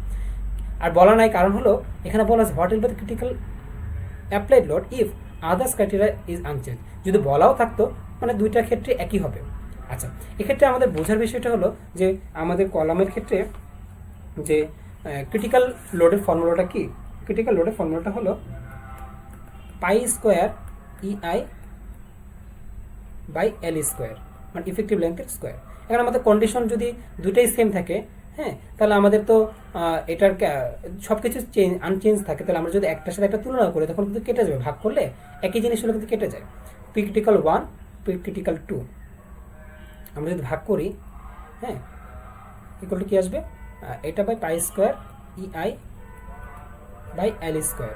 আর বলা নাই কারণ হলো এখানে বলা আছে what will be the critical applied load if others criteria is unchange. যদি বলাও থাকতো মানে দুইটার ক্ষেত্রে একই হবে। আচ্ছা, এক্ষেত্রে আমাদের বোঝার বিষয়টা হলো যে আমাদের কলামের ক্ষেত্রে যে ক্রিটিক্যাল লোডের ফর্মুলাটা কি? ক্রিটিক্যাল লোডের ফর্মুলাটা হলো pi square EI by L square, মানে ইফেক্টিভ লেন্থের স্কোয়ার। এখন আমাদের কন্ডিশন যদি দুইটাই সেম থাকে, হ্যাঁ, তাহলে আমাদের তো এটার সব কিছু আনচেঞ্জ থাকে, তাহলে আমরা যদি একটার সাথে একটা তুলনা করি তখন কিন্তু কেটে যাবে, ভাগ করলে একই জিনিস হলে কিন্তু কেটে যায়। পি ক্রিটিক্যাল 1 পি ক্রিটিক্যাল 2 আমরা যদি ভাগ করি, হ্যাঁ, ইকুয়াল টু কি আসবে? এটা by pi square EI by L square.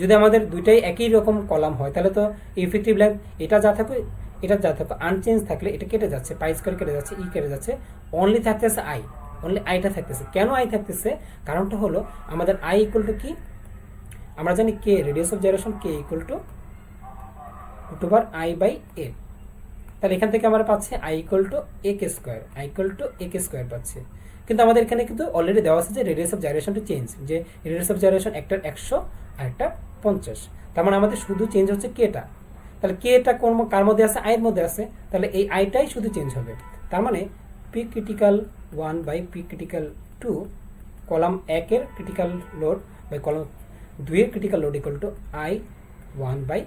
যদি আমাদের দুইটাই একই রকম কলাম হয় তাহলে তো ইফেক্টিভ লেন্থ এটা যা থাকবে এটা যা থাকবে, আনচেঞ্জ থাকলে এটা কেটে যাচ্ছে, পাই স্কোয়ার কেটে যাচ্ছে, ই কেটে যাচ্ছে, অনলি থাকতেছে আই, অনলি আইটা থাকতেছে। কেন আই থাকতেছে? কারণটা হলো আমাদের আই ইকুয়াল টু কি? আমরা জানি K radius of gyration K equal to √ I by A. তাহলে এখান থেকে আমরা পাচ্ছি I equal to A K square, I equal to A K square পাচ্ছি। কিন্তু আমাদের এখানে কিন্তু অলরেডি দেওয়া আছে যে রেডিয়াস অফ জাইরেশনটা চেঞ্জ, যে রেডিয়াস অফ জাইরেশন একটার 100 আর একটা 50। তার মানে আমাদের শুধু চেঞ্জ হচ্ছে কেটা। তাহলে কেটা কার মধ্যে আছে? আইয়ের মধ্যে আছে, তাহলে এই আইটাই শুধু চেঞ্জ হবে। তার মানে P critical 1 by P critical 2 column 1 এর ক্রিটিক্যাল লোড বাই কলাম 2 এর critical load equal to I 1 by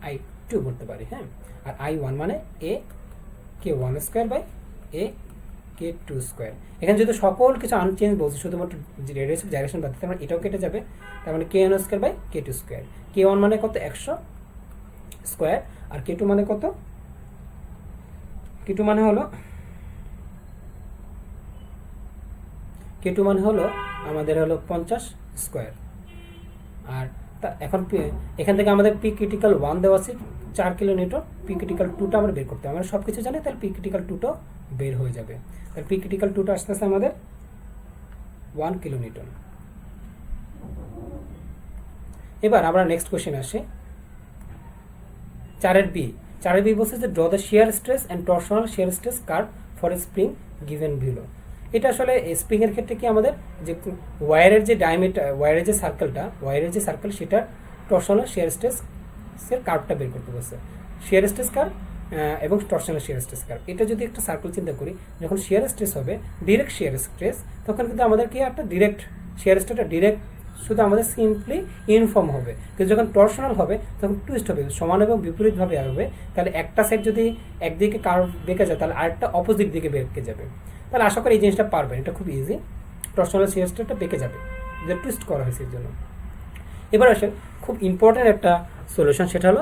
I 2 বলতে পারি, হ্যাঁ। আর আই 1 মানে A K 1 square by A K 2 square. এখানে যেহেতু সকল কিছু আনচেঞ্জ বলছে, শুধুমাত্র রেডিয়াস অফ জাইরেশন বাদ দিতে, মানে এটাও কেটে যাবে। তার মানে কে 1 স্কোয়ার বাই কে 2 স্কোয়ার। কে 1 মানে কত? 100 স্কোয়ার। আর কে 2 মানে কত? কে 2 মানে হলো আমাদের হলো 50 স্কোয়ার। আর এখন এখান থেকে আমাদের পি ক্রিটিক্যাল 1 দেওয়া আছে 4 কিলোনিউটন, পি ক্রিটিক্যাল 2টা আমরা বের করতে হবে। আমরা সব কিছু জানি, তাহলে পি ক্রিটিক্যাল 2টা বের হয়ে যাবে। তাহলে পি ক্রিটিক্যাল 2টা আসতে আসতে আমাদের 1 কিলোনিউটন। এবার আমরা নেক্সট কোশ্চেন আসি 4 বি বলছে যে draw the shear stress and torsional shear stress curve for a spring given below. এটা আসলে স্প্রিং এর ক্ষেত্রে কি আমাদের যে ওয়্যারের যে ডায়ামিটার, ওয়্যারের যে সার্কেল সেটা টরশনাল শিয়ার স্ট্রেসের কার্ভটা বের করতে বলছে। শিয়ার স্ট্রেস কার্ভ এবং টরশনাল শিয়ার স্ট্রেস কার্ভ, এটা যদি একটা সার্কেল চিন্তা করি, যখন শিয়ার স্ট্রেস হবে ডিরেক্ট শিয়ার স্ট্রেস, তখন কিন্তু আমাদের কি একটা ডিরেক্ট শিয়ার স্ট্রেসটা ডিরেক্ট শুধু আমাদের সিম্পলি ইউনিফর্ম হবে। কিন্তু যখন টরশনাল হবে তখন টুইস্ট হবে, সমান এবং বিপরীতভাবে হবে। তাহলে একটা সাইড যদি একদিকে কার্ভ বেঁকে যায় তাহলে আরেকটা অপোজিট দিকে বেঁকে যাবে। তাহলে আশা করি এই জিনিসটা পারবেন, এটা খুব ইজি। টরশনাল শিয়ার স্ট্রেসটা বেঁকে যাবে, যে টুইস্ট করা হয়েছে এর জন্য। এবার আসেন খুব ইম্পর্টেন্ট একটা সলিউশন, সেটা হলো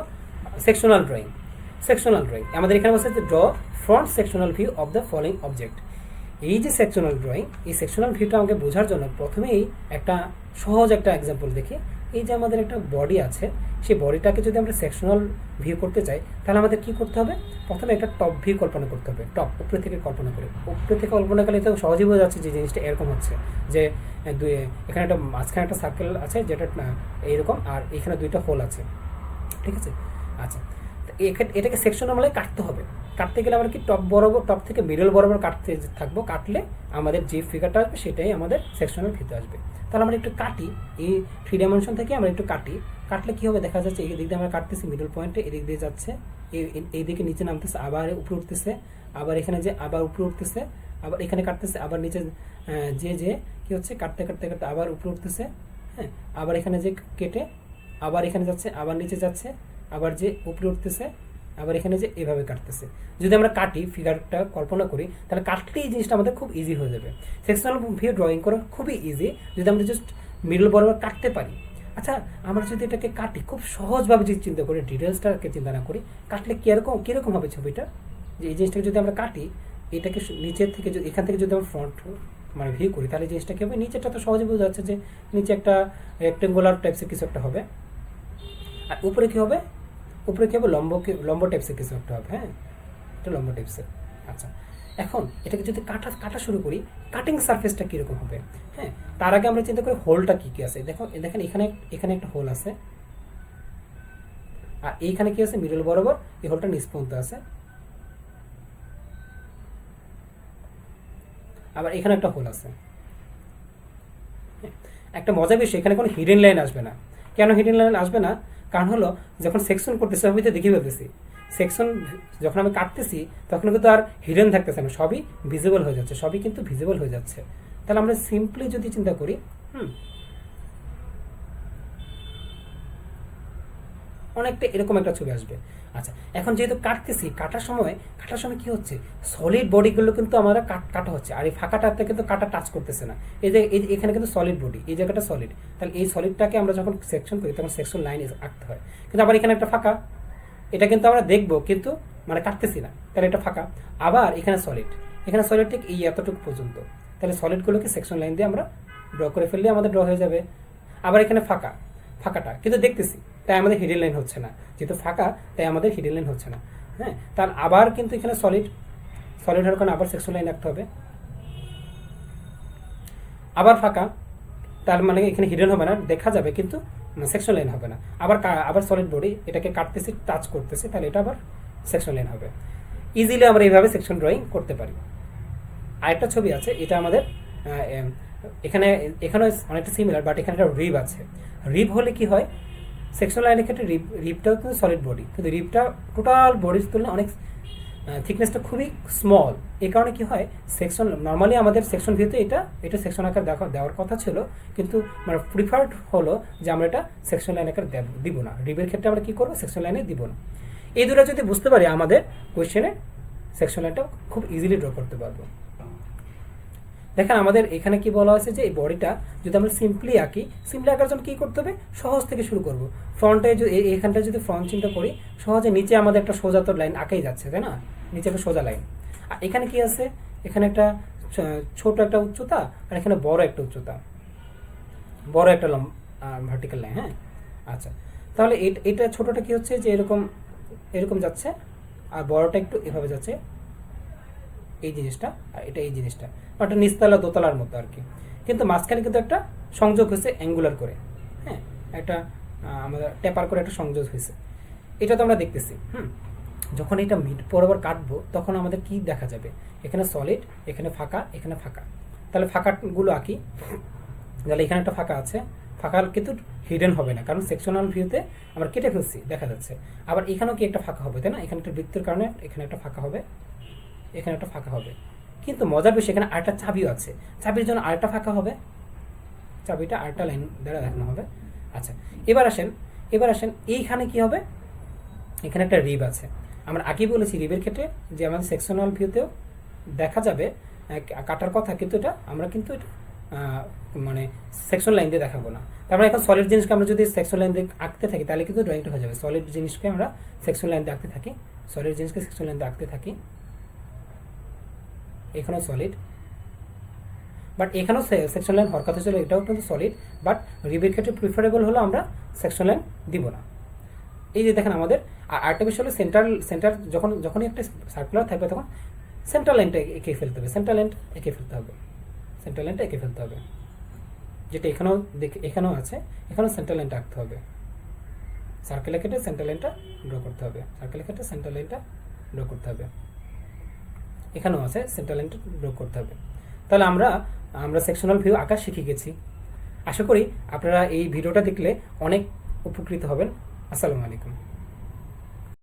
সেকশনাল ড্রয়িং। আমাদের এখানে বলছে যে draw front sectional view of the following object. এই যে সেকশনাল ড্রয়িং, এই সেকশনাল ভিউটা আমাকে বোঝার জন্য প্রথমেই একটা সহজ একটা এক্সাম্পল দেখি। এই যে আমাদের একটা বডি আছে, সেই বডিটাকে যদি আমরা সেকশনাল ভিউ করতে চাই তাহলে আমাদের কি করতে হবে? প্রথমে একটা টপ ভিউ কল্পনা করতে হবে। টপ উপরে থেকে কল্পনা করে, উপরে থেকে কল্পনা করলে তো সহজেই বোঝা যাচ্ছে যে জিনিসটা এরকম হচ্ছে, যে এখানে একটা মাঝখানে একটা সার্কেল আছে যেটা এইরকম, আর এখানে দুইটা হোল আছে, ঠিক আছে। আচ্ছা, এটাকে সেকশনাল মানে কাটতে হবে। কাটতে গেলে আমরা কি টপ থেকে মিডল বরাবর কাটতে থাকবো। কাটলে আমাদের যে ফিগারটা আসবে সেটাই আমাদের সেকশনাল ভিউতে আসবে। তাহলে আমরা একটু কাটি, এই 3 ডাইমেনশন থেকে আমরা একটু কাটলে কি হবে? দেখা যাচ্ছে এই দিক দিয়ে আমরা কাটতেছি মিডল পয়েন্টে, এদিক দিয়ে যাচ্ছে, এই দিকে নিচে নামতেছে, আবার উপরে উঠতেছে, আবার এখানে যে আবার উপরে উঠতেছে, আবার এখানে কাটতেছে, আবার নিচে যে কি হচ্ছে কাটতে আবার উপরে উঠতেছে, হ্যাঁ, আবার এখানে যে কেটে আবার এখানে যাচ্ছে, আবার নিচে যাচ্ছে, আবার যে উপরে উঠতেছে, আবার এখানে যে এভাবে কাটতেছে। যদি আমরা কাটি, ফিগারটা কল্পনা করি, তাহলে কাটলে এই জিনিসটা আমাদের খুব ইজি হয়ে যাবে। সেকশনাল ভিউ ড্রয়িং করা খুবই ইজি যদি আমরা জাস্ট মিডল বরাবর কাটতে পারি। আচ্ছা, আমরা যদি এটাকে কাটি, খুব সহজভাবে যদি চিন্তা করি, ডিটেলসটাকে চিন্তা না করি, কাটলে কিরকম হবে ছবিটা? যে এই জিনিসটাকে যদি আমরা কাটি, এটাকে নিচের থেকে এখান থেকে যদি আমরা ফ্রন্ট মানে ভিউ করি, তাহলে জিনিসটা কি হবে? নিচেরটা তো সহজে বোঝা যাচ্ছে যে নিচে একটা রেক্টেঙ্গুলার টাইপসের কিছু একটা হবে, আর উপরে কি হবে? লম্ব টাইপসের কিছু একটা হবে, হ্যাঁ, এটা লম্ব টাইপসের। আচ্ছা, এখন এটাকে যদি কাটা শুরু করি, কাটিং সারফেসটা কীরকম হবে? হ্যাঁ, তার আগে আমরা চিন্তা করি হোলটা কী আছে। দেখেন এখানে একটা হোল আছে, আর এইখানে কি আছে, মিডল বরাবর এই হোলটা নিচ পর্যন্ত আছে। আবার এখানে একটা হোল আছে। একটা মজার বিষয়, এখানে কোনো হিডেন লাইন আসবে না। কেন হিডেন লাইন আসবে না? কারণ হলো যখন সেকশন করতেছি আমি তো দেখে ফেলতেছি, সেকশন যখন আমি কাটতেছি তখন কিন্তু আর হিডেন থাকতেছে না, সবই ভিজিবল হয়ে যাচ্ছে, সবই কিন্তু ভিজিবল হয়ে যাচ্ছে। তাহলে আমরা সিম্পলি যদি চিন্তা করি, অনেকটা এরকম একটা ছবি আসবে। আচ্ছা, এখন যেহেতু কাটার সময় কি হচ্ছে, সলিড বডিগুলো কিন্তু আমরা কাটা হচ্ছে, আর এই ফাঁকাটাতে কিন্তু কাটা টাচ করতেছে না। এই যে এখানে কিন্তু সলিড বডি, এই জায়গাটা সলিড, তাহলে এই সলিডটাকে আমরা যখন সেকশন করি তখন সেকশন লাইন আঁকতে হয়। কিন্তু আবার এখানে একটা ফাঁকা, এটা কিন্তু আমরা দেখবো কিন্তু মানে কাটতেছি না, তাহলে এটা ফাঁকা। আবার এখানে সলিড ঠিক এই এতটুকু পর্যন্ত, তাহলে সলিডগুলোকে সেকশন লাইন দিয়ে আমরা ড্র করে ফেললে আমাদের ড্র হয়ে যাবে। আবার এখানে ফাঁকাটা কিন্তু দেখতেছি, তাই আমাদের হিডেন লাইন হচ্ছে না, যেহেতু ফাঁকা তাই আমাদের হিডেন লাইন হচ্ছে না। হ্যাঁ, তাহলে আবার কিন্তু এখানে সলিড হওয়ার কারণে আবার সেকশন লাইন রাখতে হবে। আবার ফাঁকা, তার মানে এখানে হিডেন হবে না, দেখা যাবে কিন্তু সেকশন লাইন হবে না। আবার সলিড বডি, এটাকে কাটতেছি, টাচ করতেছি, তাহলে এটা আবার সেকশন লাইন হবে। ইজিলি আমরা এইভাবে সেকশন ড্রয়িং করতে পারি। আরেকটা ছবি আছে, এটা আমাদের এখানে অনেকটা সিমিলার, বাট এখানে একটা রিব আছে। রিব হলে কি হয়, সেকশন লাইনের ক্ষেত্রে রিবটাও কিন্তু সলিড বডি, কিন্তু রিবটা টোটাল বডির তুলনায় অনেক থিকনেসটা খুবই স্মল। এই কারণে কি হয়, সেকশন নর্মালি আমাদের সেকশন ভিউতে এটা সেকশন আকার দেওয়ার কথা ছিল, কিন্তু মানে প্রিফার্ড হলো যে আমরা এটা সেকশন লাইন আকার দিব না। রিবের ক্ষেত্রে আমরা কি করবো, সেকশন লাইনে দিব না। এই দুটো যদি বুঝতে পারি আমাদের কোয়েশ্চেনে সেকশন লাইনটা খুব ইজিলি ড্র করতে পারবো। দেখেন আমাদের এখানে কি বলা হয়েছে যে এই বডিটা যদি আমরা সিম্পলি আঁকার জন্য কি করতে হবে, সহজ থেকে শুরু করব। ফ্রন্টে এখানটা যদি ফ্রন্ট চিন্তা করি, সহজে নিচে আমাদের একটা সোজা তো লাইন আঁকাই যাচ্ছে, তাই না, নিচে একটা সোজা লাইন। আর এখানে কি আছে, এখানে একটা ছোট একটা উচ্চতা, আর এখানে বড় একটা উচ্চতা, বড় একটা ভার্টিক্যাল লাইন। হ্যাঁ, আচ্ছা, তাহলে এটা ছোটটা কি হচ্ছে যে এরকম যাচ্ছে, আর বড়টা একটু এভাবে যাচ্ছে, এই জিনিসটা, আর এটা এই জিনিসটা, একটা নিচতলা দোতলার মতো আর কি। কিন্তু মাঝখানে কিন্তু একটা সংযোগ হয়েছে অ্যাঙ্গুলার করে, হ্যাঁ, একটা আমাদের টেপার করে একটা সংযোগ হয়েছে, এটা তো আমরা দেখতেছি। যখন এটা মিড বরাবর কাটবো তখন আমাদের কি দেখা যাবে, এখানে সলিড, এখানে ফাঁকা, তাহলে ফাঁকাগুলো আঁকি। তাহলে এখানে একটা ফাঁকা আছে, ফাঁকা কিন্তু হিডেন হবে না, কারণ সেকশনাল ভিউতে আমরা কেটে ফেলছি, দেখা যাচ্ছে। আবার এখানেও কি একটা ফাঁকা হবে, তাই না, এখানে একটা বৃত্তের কারণে এখানে একটা ফাঁকা হবে, এখানে একটা ফাঁকা হবে। কিন্তু মজার বিষয়, এখানে আরেকটা চাবিও আছে, চাবির জন্য আরেকটা ফাঁকা হবে, চাবিটা আরেকটা লাইন দ্বারা দেখানো হবে। আচ্ছা, এবার আসেন এইখানে কি হবে, এখানে একটা রিব আছে। আমরা আগেই বলেছি রিবের ক্ষেত্রে যে আমাদের সেকশনাল ভিউতেও দেখা যাবে কাটার কথা, কিন্তু এটা আমরা কিন্তু এটা মানে সেকশন লাইন দিয়ে দেখাবো না। তারপরে এখন সলিড জিনিসকে আমরা যদি সেকশন লাইন দিয়ে আঁকতে থাকি তাহলে কিন্তু ড্রয়িংটা হয়ে যাবে। সলিড জিনিসকে আমরা সেকশন লাইন দিয়ে আঁকতে থাকি, এখানেও সলিড, বাট এখানেও সেকশন লাইন হওয়ার কথা ছিল, এটাও কিন্তু সলিড, বাট রিবের ক্ষেত্রে প্রিফারেবল হলো আমরা সেকশন লাইন দিব না। এই যে দেখেন আমাদের আরেকটা বিষয় হলো সেন্টার যখনই একটা সার্কুলার থাকবে তখন সেন্টার লাইনটা এঁকে ফেলতে হবে, সেন্টার লাইনটা এঁকে ফেলতে হবে, যেটা এখানেও আছে, এখানেও সেন্টার লাইনটা আঁকতে হবে, সার্কেলের ক্ষেত্রে সেন্টার লাইনটা ড্র করতে হবে, এখানেও আছে সেন্টার লাইনটা ড্র করতে হবে। তাহলে আমরা সেকশনাল ভিউ আঁকা শিখে গেছি। আশা করি আপনারা এই ভিডিওটা দেখলে অনেক উপকৃত হবেন। আসসালামু আলাইকুম।